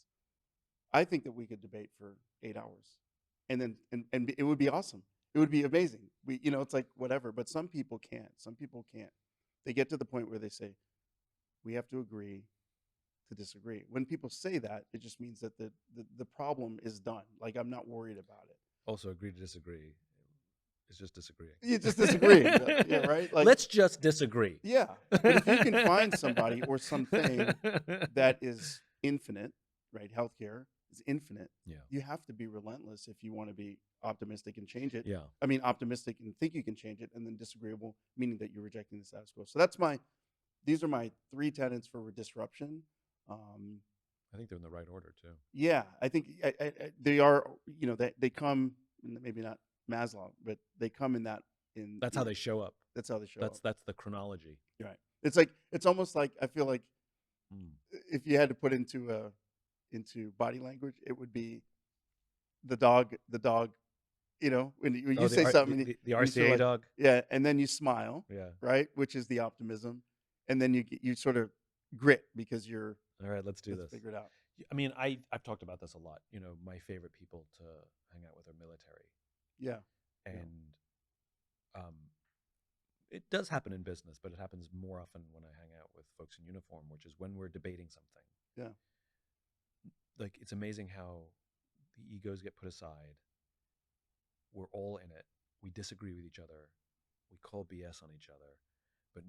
I think that we could debate for 8 hours and then, and it would be awesome. It would be amazing. It's like whatever, but some people can't. Some people can't. They get to the point where they say, we have to agree to disagree. When people say that, it just means that the problem is done. Like, I'm not worried about it. Also, agree to disagree. It's just disagreeing. You just disagree. Yeah, right? Like, let's just disagree. Yeah. But if you can find somebody or something that is infinite, right? Healthcare is infinite. Yeah. You have to be relentless if you want to be optimistic and change it. Yeah. I mean, optimistic and think you can change it, and then disagreeable, meaning that you're rejecting the status quo. So these are my 3 tenets for disruption. I think they're in the right order too. Yeah, I think they are. They come, maybe not Maslow, but they come in that. That's how they show up. That's how they show up. That's the chronology. Right. It's almost like, I feel like if you had to put into body language, it would be the dog. When you say something, the RCA dog. Yeah, and then you smile. Yeah. Right, which is the optimism, and then you sort of grit because you're. All right, let's do this. Figure it out. I mean, I've talked about this a lot. My favorite people to hang out with are military. Yeah. And it does happen in business, but it happens more often when I hang out with folks in uniform, which is when we're debating something. Yeah. Like, it's amazing how the egos get put aside. We're all in it. We disagree with each other. We call BS on each other, but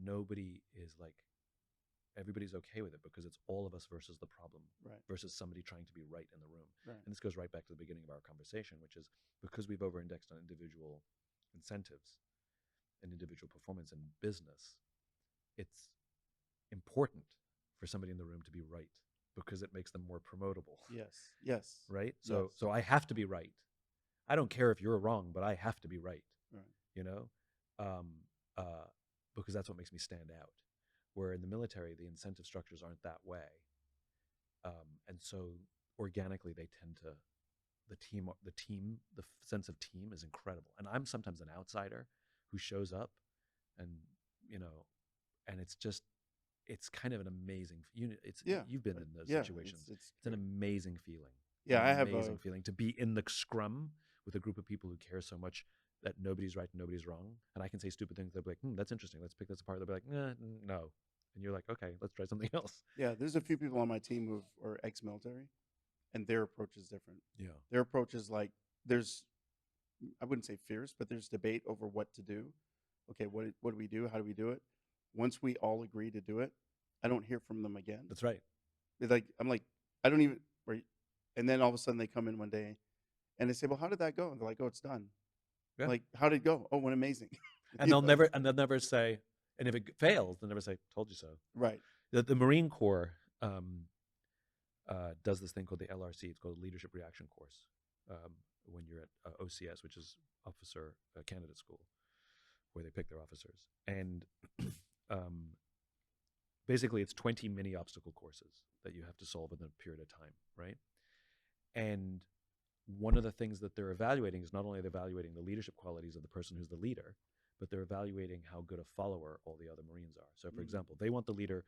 everybody's okay with it because it's all of us versus the problem, right, versus somebody trying to be right in the room. Right. And this goes right back to the beginning of our conversation, which is because we've over-indexed on individual incentives and individual performance in business, it's important for somebody in the room to be right because it makes them more promotable. Yes. Yes. Right? Yes. So I have to be right. I don't care if you're wrong, but I have to be right. Right. You know, um, because that's what makes me stand out. Where in the military, the incentive structures aren't that way, and so organically they tend to the sense of team is incredible. And I'm sometimes an outsider who shows up, and you know, and it's kind of an amazing. Yeah. You've been in those Yeah. situations. It's It's an amazing feeling. Yeah, An I have amazing a feeling to be in the scrum with a group of people who care so much that nobody's right and nobody's wrong. And I can say stupid things. They'll be like, that's interesting. Let's pick this apart. They'll be like, no. And you're like, okay, let's try something else. yeah. There's a few people on my team who are ex-military, and their approach is different. Yeah. Their approach is like there's I wouldn't say fierce, but there's debate over what to do. Okay, what do we do? How do we do it? Once we all agree to do it, I don't hear from them again. That's right. I'm like, I don't even. Right, and then all of a sudden they come in one day, and they say, "Well, how did that go?" And they're like, "Oh, it's done." Yeah. Like, how did it go? Oh, went amazing. And they'll never say, and if it fails, they'll never say, told you so. Right. The Marine Corps does this thing called the LRC. It's called Leadership Reaction Course when you're at OCS, which is Officer Candidate School, where they pick their officers. And basically, it's 20 mini obstacle courses that you have to solve within a period of time, right? And one of the things that they're evaluating is not only they're evaluating the leadership qualities of the person who's the leader, but they're evaluating how good a follower all the other Marines are. So, for example, they want the leader,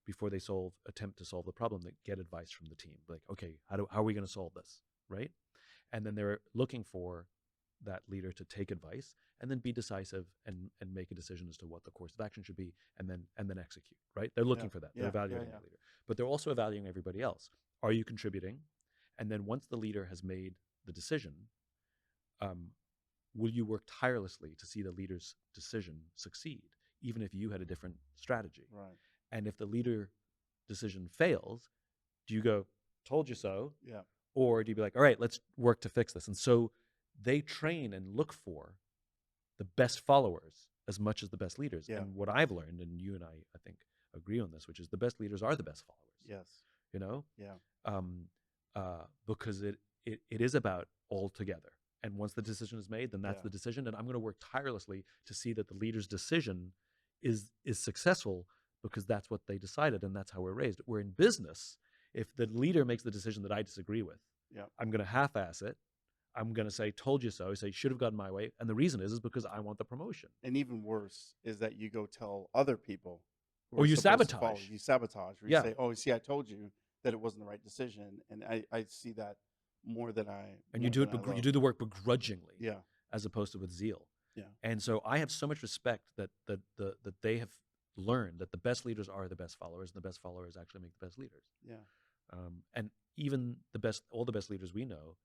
before they attempt to solve the problem, that get advice from the team. Like, okay, how are we going to solve this, right? And then they're looking for that leader to take advice and then be decisive and make a decision as to what the course of action should be, and then execute, right? They're looking for that. They're evaluating the leader. But they're also evaluating everybody else. Are you contributing? And then once the leader has made the decision, will you work tirelessly to see the leader's decision succeed, even if you had a different strategy? Right. And if the leader decision fails, do you go, told you so? Yeah. Or do you be like, all right, let's work to fix this? And so they train and look for the best followers as much as the best leaders. Yeah. And what I've learned, and you and I think, agree on this, which is the best leaders are the best followers. Yes. You know? Yeah. Because it is about all together. And once the decision is made, then that's the decision. And I'm going to work tirelessly to see that the leader's decision is successful, because that's what they decided, and that's how we're raised. We're in business. If the leader makes the decision that I disagree with, I'm going to half-ass it. I'm going to say, told you so. I say, should have gotten my way. And the reason is because I want the promotion. And even worse is that you go tell other people. Or you sabotage. You sabotage. Or you say, oh, see, I told you that it wasn't the right decision. And I see that more than I. And you do it. You do the work begrudgingly. Yeah. As opposed to with zeal. Yeah. And so I have so much respect that they have learned that the best leaders are the best followers, and the best followers actually make the best leaders. Yeah. And even all the best leaders we know,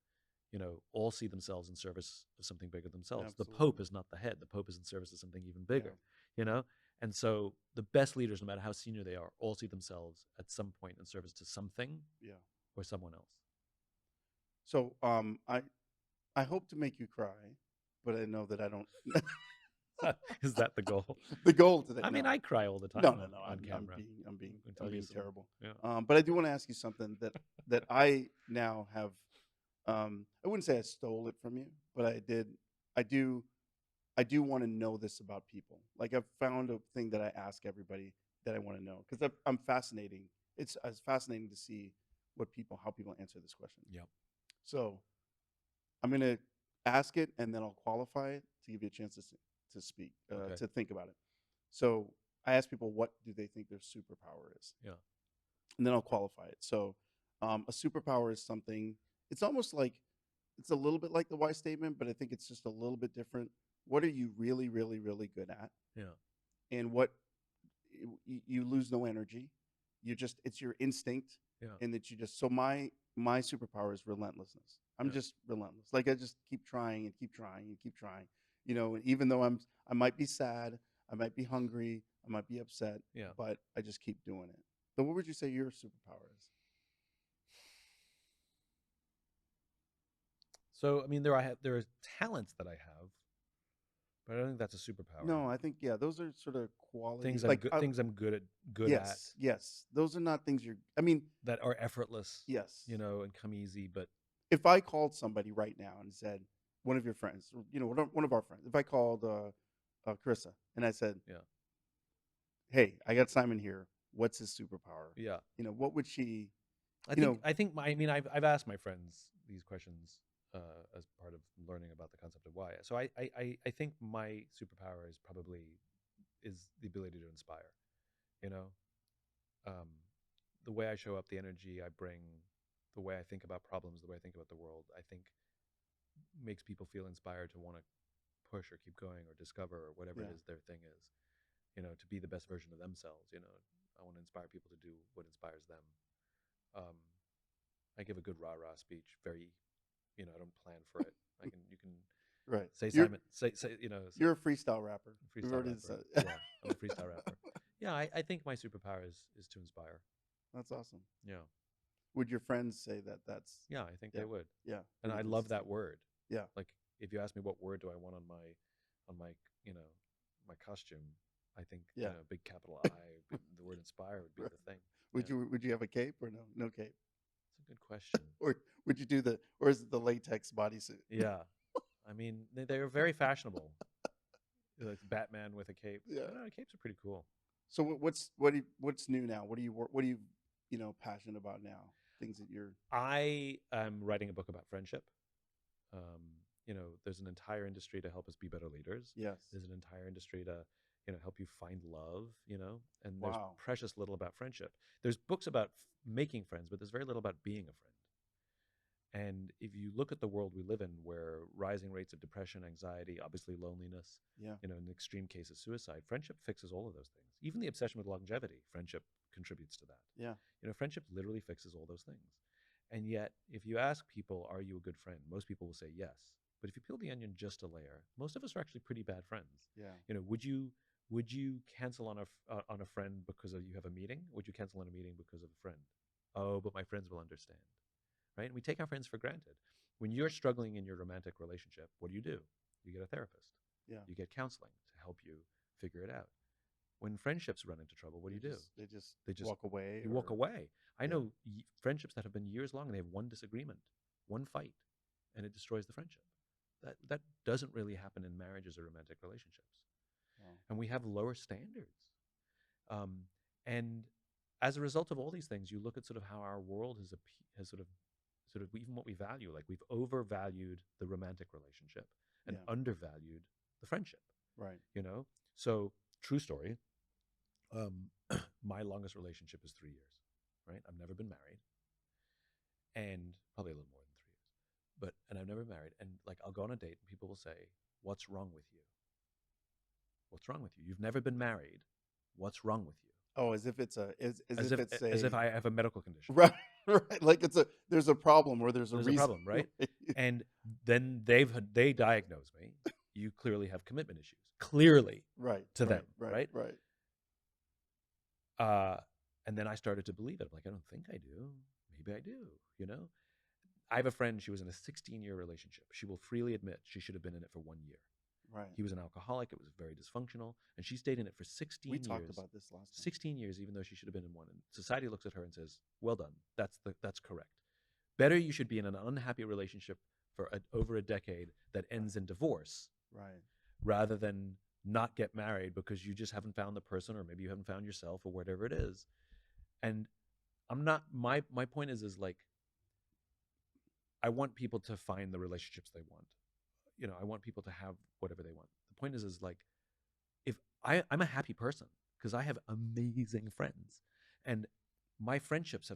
all see themselves in service of something bigger than themselves. Absolutely. The Pope is not the head. The Pope is in service of something even bigger, And so the best leaders, no matter how senior they are, all see themselves at some point in service to something or someone else. So I hope to make you cry, but I know that I don't. Is that the goal? The goal today. I mean, I cry all the time. No. On camera. I'm being terrible. Yeah. But I do want to ask you something that I now have. I wouldn't say I stole it from you, but I do want to know this about people. Like, I've found a thing that I ask everybody that I want to know, because I'm fascinating. It's fascinating to see how people answer this question. Yep. So I'm going to ask it, and then I'll qualify it to give you a chance to speak, to think about it. So I ask people, what do they think their superpower is? Yeah. And then I'll qualify it. So a superpower is something, it's almost like, it's a little bit like the why statement, but I think it's just a little bit different. What are you really, really, really good at? Yeah. And what you lose no energy. It's your instinct. Yeah. And that so my superpower is relentlessness. I'm just relentless. Like, I just keep trying and keep trying and keep trying. And even though I might be sad, I might be hungry, I might be upset, but I just keep doing it. So what would you say your superpower is? So, I mean, there are talents that I have But I don't think that's a superpower. No, I think those are sort of qualities. Things I'm Like good. Things I'm good at. yes, those are not things you're. I mean, That are effortless. yes. And come easy. But If I called somebody right now and said, one of your friends, one of our friends, if I called Carissa and I said, yeah, "Hey, I got Simon here. What's his superpower?" yeah. What would she? I You think know, I think my, I mean I've asked my friends these questions as part of learning about the concept of why. So I think my superpower is the ability to inspire. You know, um, the way I show up, the energy I bring, the way I think about problems, the way I think about the world, I think makes people feel inspired to want to push or keep going or discover or whatever yeah, it is their thing is. To be the best version of themselves. I want to inspire people to do what inspires them. Um, I give a good rah rah speech. I don't plan for it. You can right. say You're Simon, say, you're a freestyle rapper. We've freestyle already rapper. said. Yeah, I'm a freestyle rapper. Yeah, I think my superpower is to inspire. That's awesome. Yeah, Would your friends say that? That's yeah, I think yeah, they would. yeah. And I Pretty love that consistent. word. Yeah, Like if you ask me what word do I want on my my costume, I think yeah. big capital I, the word inspire would be Right. the thing. Would Yeah, you have a cape or no cape? it's a good question. Or would you do or is it the latex bodysuit? Yeah, I mean they're very fashionable. Like Batman with a cape. I Yeah. don't know, capes are pretty cool. So what's new now? What are you passionate about now? Things that you're I am writing a book about friendship. There's an entire industry to help us be better leaders. yes. There's an entire industry to, help you find love, and there's Wow. precious little about friendship. There's books about making friends, but there's very little about being a friend. And if you look at the world we live in, where rising rates of depression, anxiety, obviously loneliness, Yeah. in extreme cases, suicide, friendship fixes all of those things. Even the obsession with longevity, friendship contributes to that. Yeah. Friendship literally fixes all those things. And yet, if you ask people, are you a good friend? Most people will say yes. But if you peel the onion just a layer, most of us are actually pretty bad friends. Yeah. Would you cancel on a friend because you have a meeting? Would you cancel on a meeting because of a friend? Oh, but my friends will understand. Right? And we take our friends for granted. When you're struggling in your romantic relationship, what do? You get a therapist. Yeah. You get counseling to help you figure it out. When friendships run into trouble, what do? They just walk away. You walk away. I Yeah. know friendships that have been years long and they have one disagreement, one fight, and it destroys the friendship. That doesn't really happen in marriages or romantic relationships. Wow. And we have lower standards. And as a result of all these things, you look at sort of how our world has sort of even what we value. Like we've overvalued the romantic relationship and Yeah. undervalued the friendship. Right. So true story. My longest relationship is 3 years. Right. I've never been married, and probably a little more than 3 years. And I've never been married. And like I'll go on a date, and people will say, "What's wrong with you? What's wrong with you? You've never been married. What's wrong with you?" Oh, as if it's a As if I have a medical condition. right, right. Like there's a problem or there's a There's reason. a problem, right? And then they diagnose me. You clearly have commitment issues. Clearly, right to right, them, right, right? And then I started to believe it. I'm like, I don't think I do. Maybe I do. I have a friend. She was in a 16-year relationship. She will freely admit she should have been in it for 1 year. Right. He was an alcoholic. It was very dysfunctional, and she stayed in it for 16 years. We talked about this last time. 16 years, even though she should have been in one. And society looks at her and says, "Well done. That's correct. Better you should be in an unhappy relationship for over a decade that ends in divorce, Right. rather than not get married because you just haven't found the person, or maybe you haven't found yourself, or whatever it is." And I'm not. My point is like, I want people to find the relationships they want. I want people to have whatever they want. The point is like, if I'm a happy person because I have amazing friends, and my friendships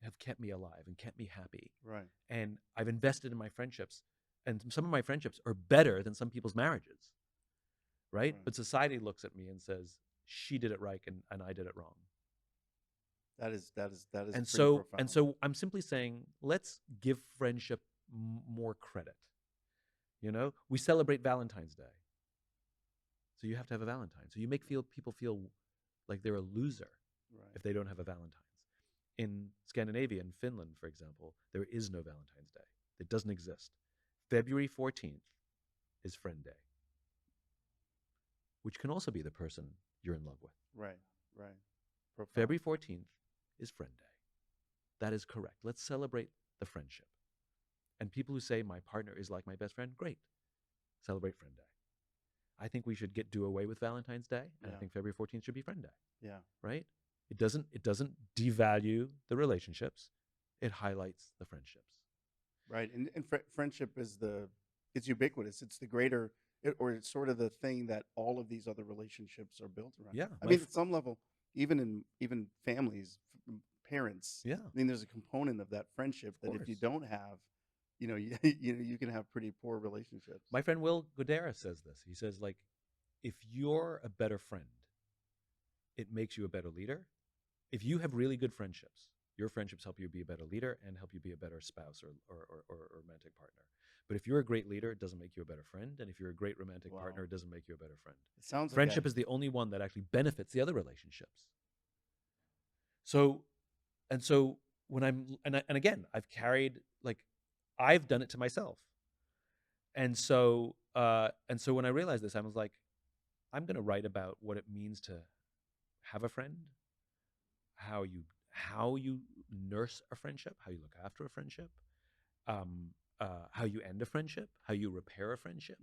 have kept me alive and kept me happy. Right. And I've invested in my friendships, and some of my friendships are better than some people's marriages. Right? But society looks at me and says, she did it right and I did it wrong. That is And profound. so I'm simply saying, let's give friendship more credit. We celebrate Valentine's Day. So you have to have a Valentine. So you make people feel like they're a loser if they don't have a Valentine's. In Scandinavia, in Finland, for example, there is no Valentine's Day. It doesn't exist. February 14th is Friend Day. which can also be the person you're in love with. Right. Profound. February 14th is Friend Day. That is correct. Let's celebrate the friendship. And people who say my partner is like my best friend, great. Celebrate Friend Day. I think we should do away with Valentine's Day, and I think February 14th should be Friend Day. Yeah. Right? It doesn't devalue the relationships. It highlights the friendships. Right. And friendship is it's ubiquitous. It's the greater, or it's sort of the thing that all of these other relationships are built around. Yeah. I mean, at some level, even families, parents. Yeah. I mean, there's a component of that friendship that if you don't have, you can have pretty poor relationships. My friend Will Godera says this. He says, like, if you're a better friend, it makes you a better leader. If you have really good friendships, your friendships help you be a better leader and help you be a better spouse or romantic partner. But if you're a great leader, it doesn't make you a better friend. And if you're a great romantic partner, it doesn't make you a better friend. It sounds like friendship is the only one that actually benefits the other relationships. So when and again, I've carried, like, I've done it to myself. And so when I realized this, I was like, I'm going to write about what it means to have a friend, how you nurse a friendship, how you look after a friendship, how you end a friendship, how you repair a friendship,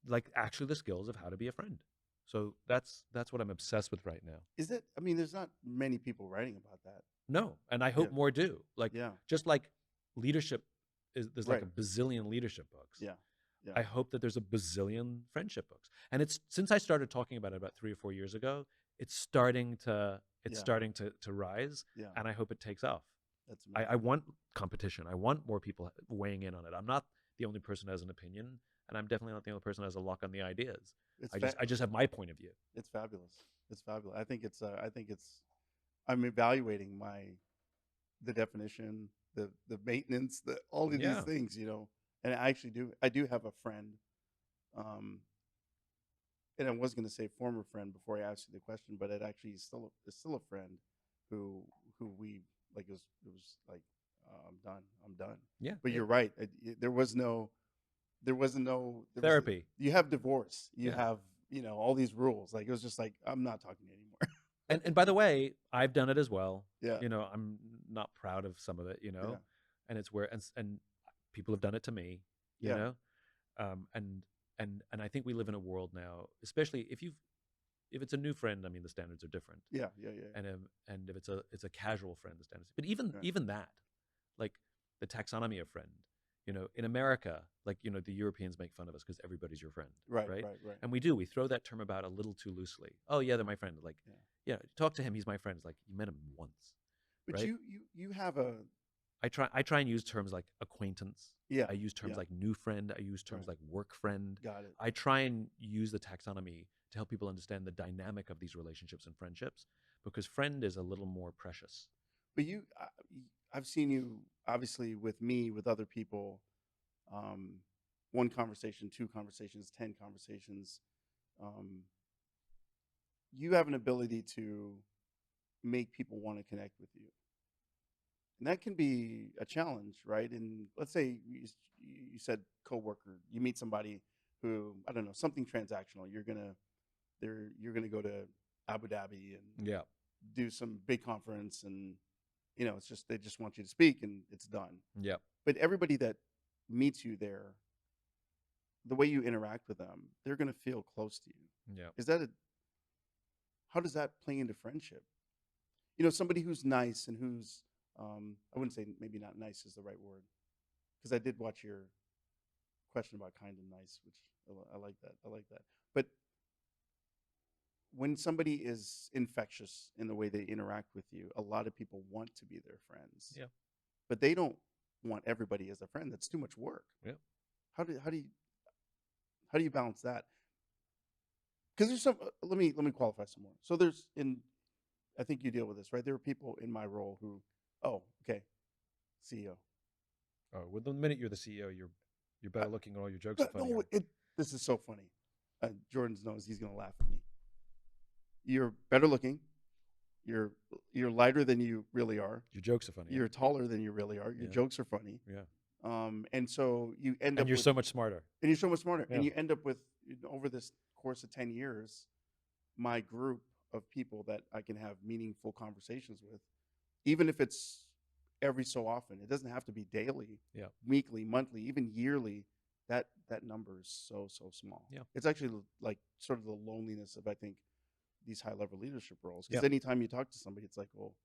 like actually the skills of how to be a friend. So that's what I'm obsessed with right now. Is it? I mean, there's not many people writing about that. No, and I hope more do. Like, just like leadership there's like a bazillion leadership books. Yeah. I hope that there's a bazillion friendship books. And it's, since I started talking about it about 3 or 4 years ago, it's starting to rise. Yeah. And I hope it takes off. That's amazing. I want competition. I want more people weighing in on it. I'm not the only person who has an opinion, and I'm definitely not the only person who has a lock on the ideas. I just have my point of view. It's fabulous. It's fabulous. I think I'm evaluating the definition, the maintenance, all of these things, And I do have a friend, and I was going to say former friend before I asked you the question, but it actually is still a friend who we, like, it was like, I'm done. Yeah. But you're right. There wasn't no therapy. You have divorce. You have, all these rules. Like, it was just like, I'm not talking to you anymore. And by the way, I've done it as well. Yeah. I'm not proud of some of it, and it's where, and people have done it to me, you know? And I think we live in a world now, especially if it's a new friend, I mean, the standards are different. Yeah. And if it's a casual friend, the standards, but even that, like the taxonomy of friend, in America, like, the Europeans make fun of us because everybody's your friend. Right. And we throw that term about a little too loosely. Oh yeah, they're my friend. Like, talk to him. He's my friend. It's like, you met him once. But right? you have a, I try and use terms like acquaintance. Yeah. I use terms like new friend. I use terms like work friend. Got it. I try and use the taxonomy to help people understand the dynamic of these relationships and friendships, because friend is a little more precious. But I've seen you, obviously, with me, with other people, 1 conversation, 2 conversations, 10 conversations. You have an ability to make people want to connect with you. And that can be a challenge, right? And let's say you said coworker, you meet somebody who, I don't know, something transactional. You're gonna go to Abu Dhabi and do some big conference, and it's just, they just want you to speak and it's done. Yeah. But everybody that meets you there, the way you interact with them, they're gonna feel close to you. Yeah. How does that play into friendship? Somebody who's nice and who's I wouldn't say, maybe not nice is the right word, because I did watch your question about kind and nice, which I like that. But when somebody is infectious in the way they interact with you, a lot of people want to be their friends. Yeah. But they don't want everybody as a friend. That's too much work. Yeah. How do you balance that? Because there's some. Let me qualify some more. So I think you deal with this, right? There are people in my role who, CEO. Oh, well, the minute you're the CEO, you're better looking, and all your jokes are funny. No, this is so funny. Jordan knows he's going to laugh at me. You're better looking. You're lighter than you really are. Your jokes are funny. You're taller than you really are. Your jokes are funny. Yeah. And so you end up. And you're so much smarter. And you're so much smarter. Yeah. And you end up with over this course of 10 years, my group of people that I can have meaningful conversations with, even if it's every so often, it doesn't have to be daily, Yeah. weekly, monthly, even yearly. That number is so small. Yeah. It's actually like sort of the loneliness of, I think, these high level leadership roles. Because Yeah. anytime you talk to somebody, it's like, well,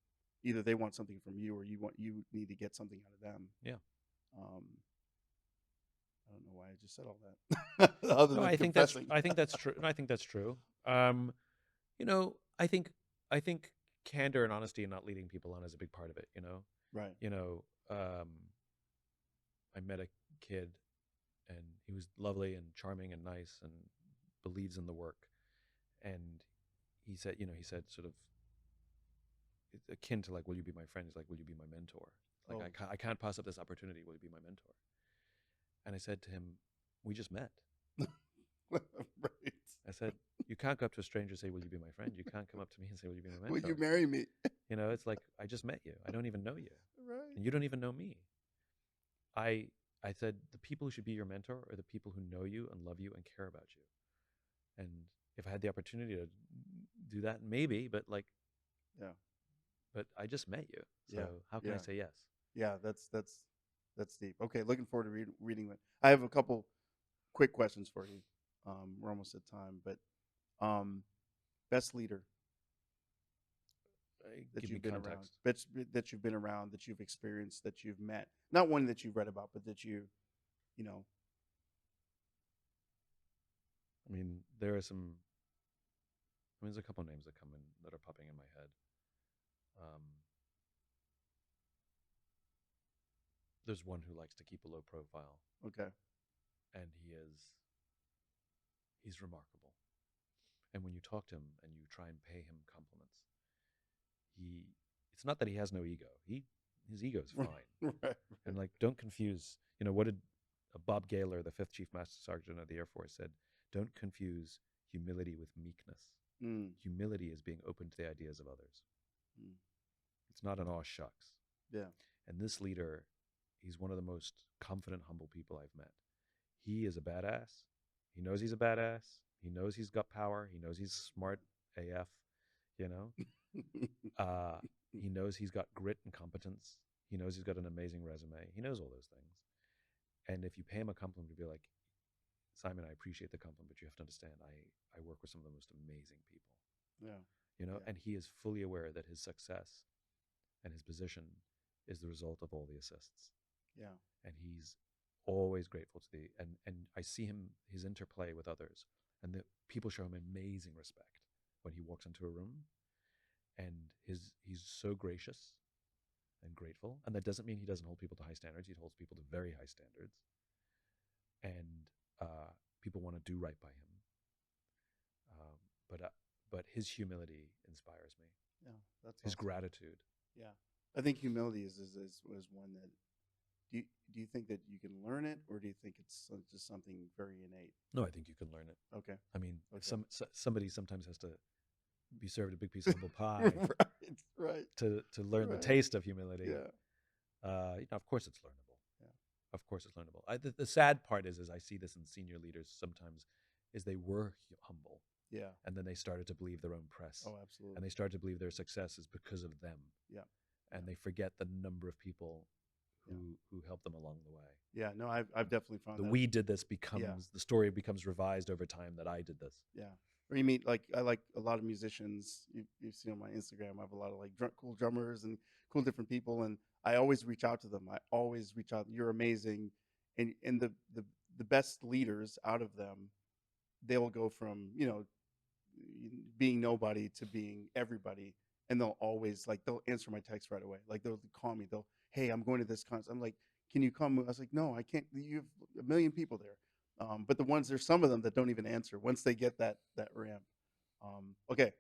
either they want something from you or you need to get something out of them. Yeah. I don't know why I just said all that. Other No, than I think that's confessing. I think that's true. No, I think that's true. You know, I think candor and honesty and not leading people on is a big part of it. Right. You know, I met a kid, and he was lovely and charming and nice and believes in the work. And he said, sort of it's akin to like, will you be my friend? He's like, will you be my mentor? Like, Oh. I can't pass up this opportunity. Will you be my mentor? And I said to him, we just met. Right. I said, you can't go up to a stranger and say, will you be my friend? You can't come up to me and say, will you be my mentor? Will you marry me? It's like, I just met you. I don't even know you. Right. And you don't even know me. I said, the people who should be your mentor are the people who know you and love you and care about you. And if I had the opportunity to do that, maybe, but like, yeah. But I just met you. So how can I say yes? Yeah, that's deep. Okay, looking forward to reading it. I have a couple quick questions for you. We're almost at time, but best leader that you've been around, that you've been around, that you've experienced, that you've met. Not one that you've read about, but that you know. I mean, there's a couple names that come in that are popping in my head. There's one who likes to keep a low profile. Okay. And he's remarkable. And when you talk to him and you try and pay him compliments, it's not that he has no ego. His ego is fine. Right. And like, don't confuse, what did Bob Gaylor, the 5th Chief Master Sergeant of the Air Force, said? Don't confuse humility with meekness. Humility is being open to the ideas of others. It's not an aw shucks. Yeah. And this leader, he's one of the most confident, humble people I've met. He is a badass. He knows he's a badass. He knows he's got power. He knows he's smart AF, he knows he's got grit and competence. He knows he's got an amazing resume. He knows all those things. And if you pay him a compliment, to be like, Simon, I appreciate the compliment, but you have to understand, I work with some of the most amazing people. Yeah. And he is fully aware that his success and his position is the result of all the assists. Yeah. And he's always grateful to and I see his interplay with others, and the people show him amazing respect when he walks into a room, and he's so gracious and grateful. And that doesn't mean he doesn't hold people to high standards. He holds people to very high standards, and people want to do right by him. But his humility inspires me. Yeah, that's his awesome. Gratitude. Yeah, I think humility is one that. Do you think that you can learn it, or do you think it's just something very innate? No, I think you can learn it. Okay. I mean, okay. Somebody sometimes has to be served a big piece of humble pie, right, to learn the taste of humility. Yeah. Of course it's learnable. Yeah. Of course it's learnable. The sad part is I see this in senior leaders sometimes, is they were humble. Yeah. And then they started to believe their own press. Oh, absolutely. And they started to believe their success is because of them. Yeah. And they forget the number of people who helped them along the way. Yeah, no, I've definitely found that. We did this the story becomes revised over time that I did this. Yeah. Or you meet, I like a lot of musicians. You've seen on my Instagram, I have a lot of cool drummers and cool different people. And I always reach out to them. I always reach out. You're amazing. And the best leaders out of them, they'll go from, being nobody to being everybody. And they'll always they'll answer my text right away. Like they'll call me. Hey, I'm going to this concert. I'm like, can you come? I was like, no, I can't. You have a million people there. But there's some of them that don't even answer once they get that ramp. Okay.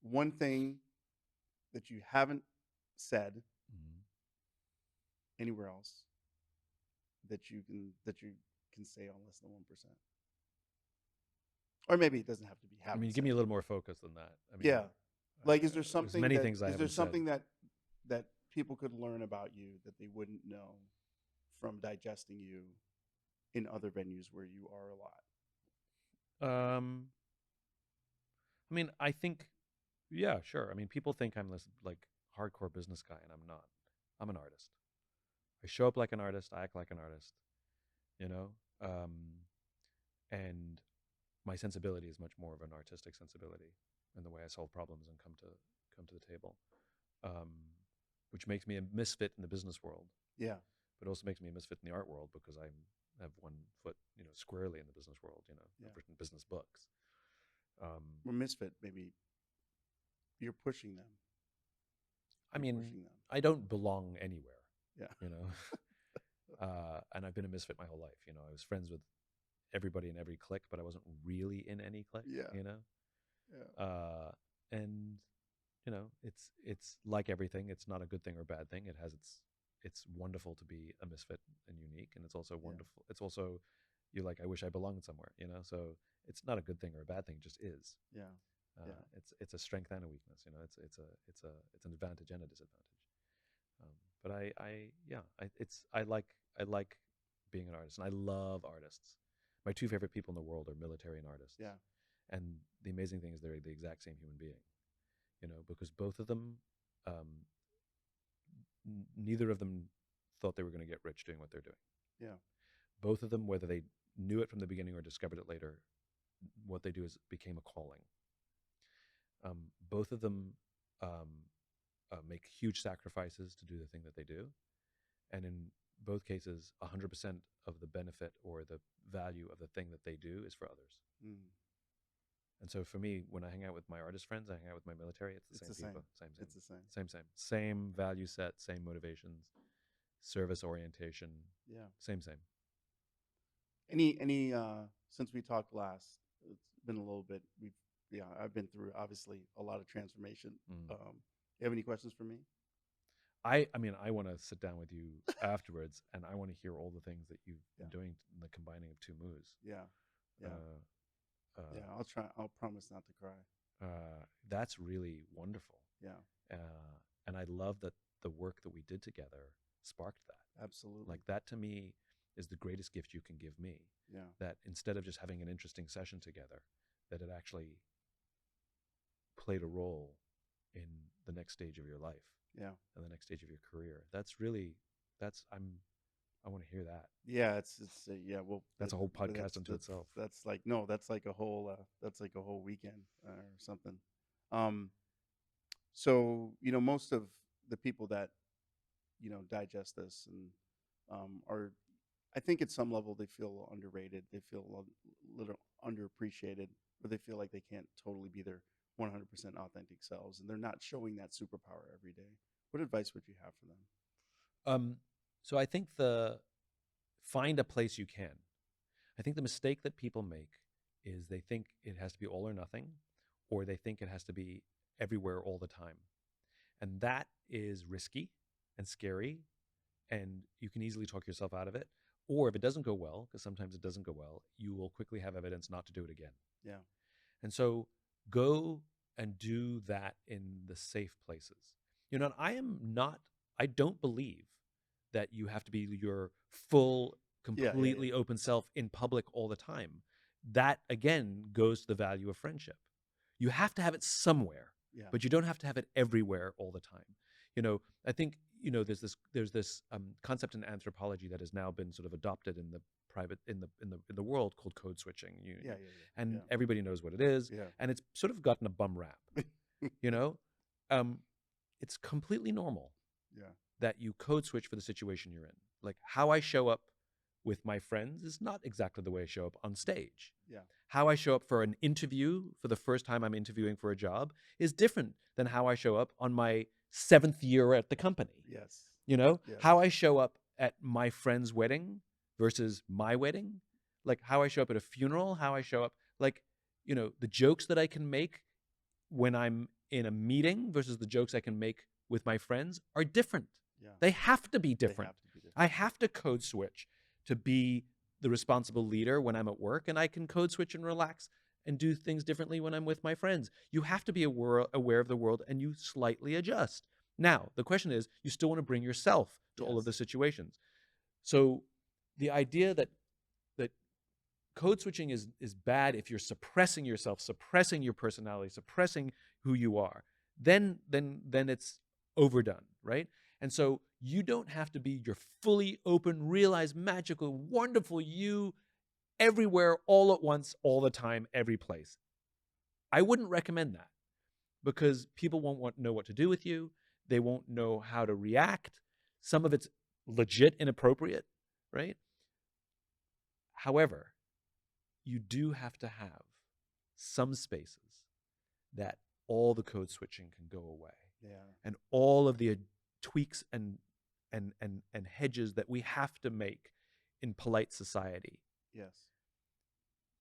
One thing that you haven't said anywhere else that you can say on less than 1%. Or maybe it doesn't have to be. I mean, give me a little more focus than that. I mean, yeah. Is there something? Many things I haven't said. Is there something that people could learn about you that they wouldn't know from digesting you in other venues where you are a lot? I mean, I think, yeah, sure. I mean, people think I'm this like hardcore business guy, and I'm not. I'm an artist. I show up like an artist. I act like an artist. You know, and my sensibility is much more of an artistic sensibility in the way I solve problems and come to the table, um, which makes me a misfit in the business world, Yeah. but also makes me a misfit in the art world because I have one foot, squarely in the business world. Yeah. I've written business books. We're misfit. Maybe you're pushing them. I You're mean, pushing them. I don't belong anywhere, Yeah. and I've been a misfit my whole life. I was friends with everybody in every clique, but I wasn't really in any clique. Yeah. Yeah. And it's like everything. It's not a good thing or a bad thing. It's wonderful to be a misfit and unique, and it's also wonderful. It's also, you're like, I wish I belonged somewhere. So it's not a good thing or a bad thing. It just is. Yeah. It's a strength and a weakness. It's an advantage and a disadvantage. But I like being an artist, and I love artists. My two favorite people in the world are military and artists. Yeah. And the amazing thing is they're the exact same human being. Because both of them, neither of them thought they were going to get rich doing what they're doing. Yeah. Both of them, whether they knew it from the beginning or discovered it later, what they do is became a calling. Both of them make huge sacrifices to do the thing that they do. And in both cases, 100% of the benefit or the value of the thing that they do is for others. Mm. And so for me, when I hang out with my artist friends, I hang out with my military, it's the same people. Same. It's the same. Same value set, same motivations, service orientation. Yeah. Same. Any since we talked last, it's been a little bit. I've been through obviously a lot of transformation. You have any questions for me? I mean, I want to sit down with you afterwards, and I want to hear all the things that you've been doing in the combining of two moves. Yeah. I'll try. I'll promise not to cry. That's really wonderful. Yeah. And I love that the work that we did together sparked that. Absolutely. Like, that to me is the greatest gift you can give me. Yeah. That instead of just having an interesting session together, that it actually played a role in the next stage of your life. Yeah. And the next stage of your career. I want to hear that. Yeah, it's well, that's a whole podcast unto itself. That's like a whole weekend or something. So most of the people that digest this and are, I think at some level they feel underrated, they feel a little underappreciated, or they feel like they can't totally be their 100% authentic selves, and they're not showing that superpower every day. What advice would you have for them? So I think find a place you can. I think the mistake that people make is they think it has to be all or nothing, or they think it has to be everywhere all the time. And that is risky and scary, and you can easily talk yourself out of it. Or if it doesn't go well, because sometimes it doesn't go well, you will quickly have evidence not to do it again. Yeah. And so go and do that in the safe places. And I don't believe that you have to be your full, completely open self in public all the time. That, again, goes to the value of friendship. You have to have it somewhere, but you don't have to have it everywhere all the time. I think, there's this concept in anthropology that has now been sort of adopted in the world called code switching. And everybody knows what it is, and it's sort of gotten a bum rap. It's completely normal that you code switch for the situation you're in. Like, how I show up with my friends is not exactly the way I show up on stage. Yeah. How I show up for an interview, for the first time I'm interviewing for a job, is different than how I show up on my 7th year at the company. Yes. How I show up at my friend's wedding versus my wedding, like how I show up at a funeral, how I show up, like, the jokes that I can make when I'm in a meeting versus the jokes I can make with my friends are different. Yeah. They have to be different. I have to code switch to be the responsible leader when I'm at work, and I can code switch and relax and do things differently when I'm with my friends. You have to be aware of the world, and you slightly adjust. Now, the question is, you still want to bring yourself to all of the situations. So the idea that code switching is bad if you're suppressing yourself, suppressing your personality, suppressing who you are. Then it's overdone, right? And so you don't have to be your fully open, realized, magical, wonderful you everywhere, all at once, all the time, every place. I wouldn't recommend that, because people won't know what to do with you. They won't know how to react. Some of it's legit inappropriate, right? However, you do have to have some spaces that all the code switching can go away. Yeah. And all of the tweaks and hedges that we have to make in polite society. Yes.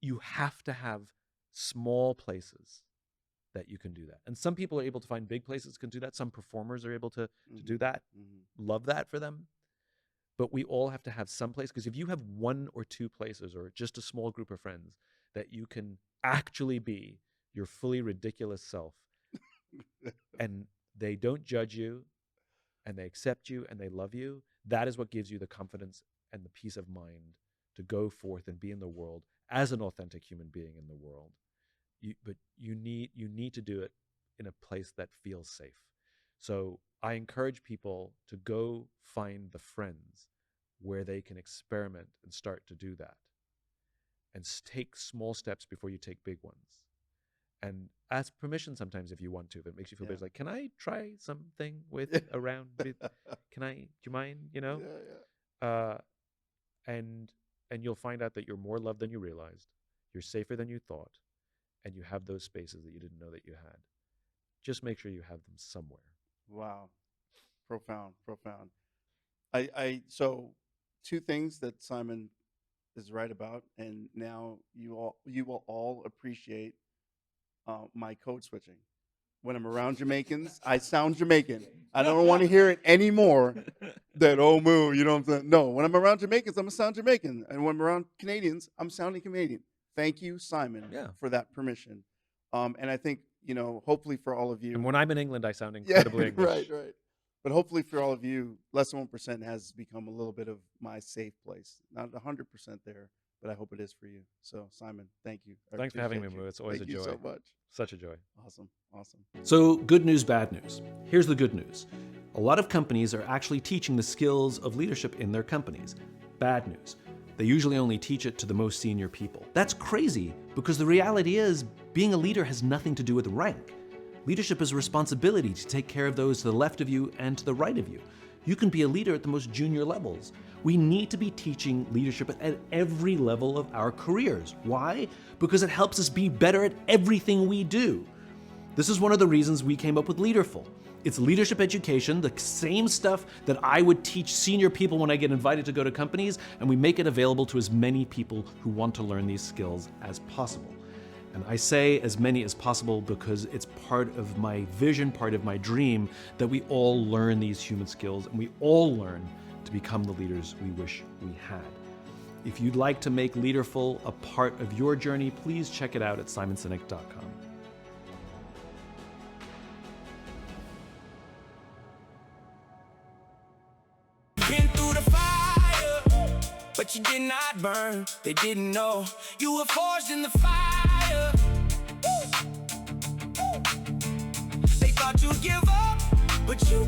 You have to have small places that you can do that. And some people are able to find big places that can do that. Some performers are able to do that. Love that for them. But we all have to have some place, because if you have one or two places or just a small group of friends that you can actually be your fully ridiculous self and they don't judge you and they accept you and they love you, that is what gives you the confidence and the peace of mind to go forth and be in the world as an authentic human being in the world. But you need to do it in a place that feels safe. So I encourage people to go find the friends where they can experiment and start to do that, and take small steps before you take big ones. And ask permission sometimes if you want to. If it makes you feel better, like, can I try something with around? Do you mind? You know? And you'll find out that you're more loved than you realized. You're safer than you thought. And you have those spaces that you didn't know that you had. Just make sure you have them somewhere. Wow. Profound. So two things that Simon is right about, and now you will all appreciate my code switching. When I'm around Jamaicans, I sound Jamaican. I don't want to hear it anymore. That moo, you know what I'm saying? No, when I'm around Jamaicans, I'm gonna sound Jamaican, and when I'm around Canadians, I'm sounding Canadian. Thank you, Simon, for that permission. And I think, hopefully for all of you. And when I'm in England, I sound incredibly English. Right. But hopefully for all of you, Less Than 1% has become a little bit of my safe place. Not 100% there, but I hope it is for you. So, Simon, thank you. Thanks for having me, Moo. It's always a joy. Thank you so much. Such a joy. Awesome. So, good news, bad news. Here's the good news. A lot of companies are actually teaching the skills of leadership in their companies. Bad news. They usually only teach it to the most senior people. That's crazy, because the reality is, being a leader has nothing to do with rank. Leadership is a responsibility to take care of those to the left of you and to the right of you. You can be a leader at the most junior levels. We need to be teaching leadership at every level of our careers. Why? Because it helps us be better at everything we do. This is one of the reasons we came up with Leaderful. It's leadership education, the same stuff that I would teach senior people when I get invited to go to companies, and we make it available to as many people who want to learn these skills as possible. And I say as many as possible because it's part of my vision, part of my dream, that we all learn these human skills and we all learn to become the leaders we wish we had. If you'd like to make Leaderful a part of your journey, please check it out at simonsinek.com. Been through the fire, but you did not burn. They didn't know you were forged in the fire. They thought you'd give up, but you